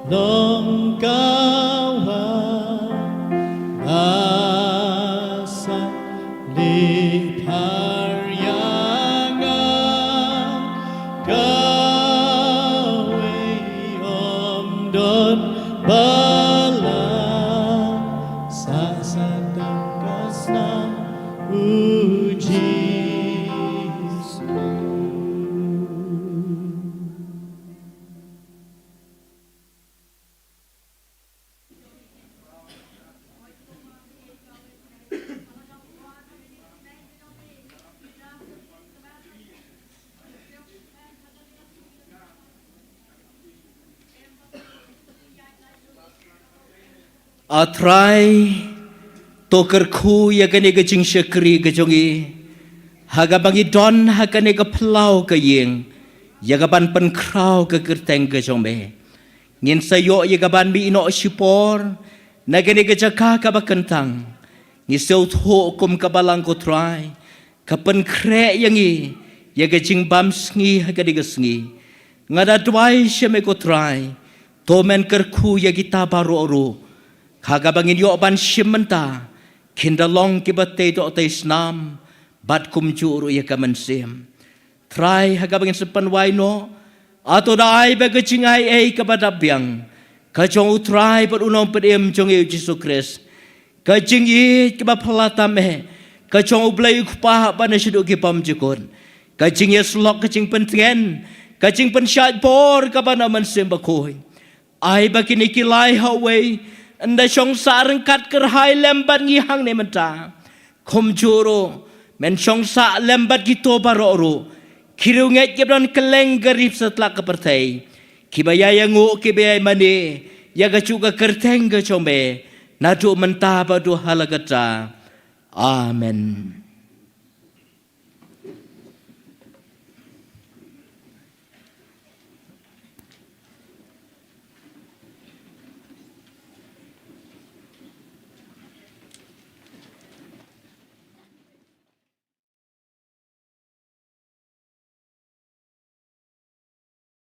long kawa Krishna Atrai toker ku ya kene ke jing syakri ke jongi haga bangi don haga ne ke pelau ke yeng ya ga ban pen krau ke kerteng ke jombe ngin sayo ya ga ban bi ino sipor na kene ke jaka ka ba kentang ngi seu tho kum ka balang ko trai ka pen kre yangi ya ga jing bam sngi haga de ke sngi ngada dwai sheme ko trai to men ker ku ya kita baru oru Haga bangin yo ban shimenta kinda long kibate do te snam bat kum juru ya kaman sim try haga bangin sepan waino ato dai ba kechingai ei kabadabyang ka jong utrai pat unom pedem jong e Jesus Christ ka jing yi kiba phalata me ka jong ublai khpa ba na shidu ki pam jikon ka jing yes lok ka jing pentgen ka jing pen shat por ka ba na man sim ba khoi ai ba kini kilai hawai anda chong sa rengkat kerhai lembat ngihang ne menta khom juro men chong sa lembat gitu baroro kiru nget gebron keleng garip setelah kepertai kibaya yangu kibaya mani yaga juga kerteng ke chombe nadu menta badu halagata amen.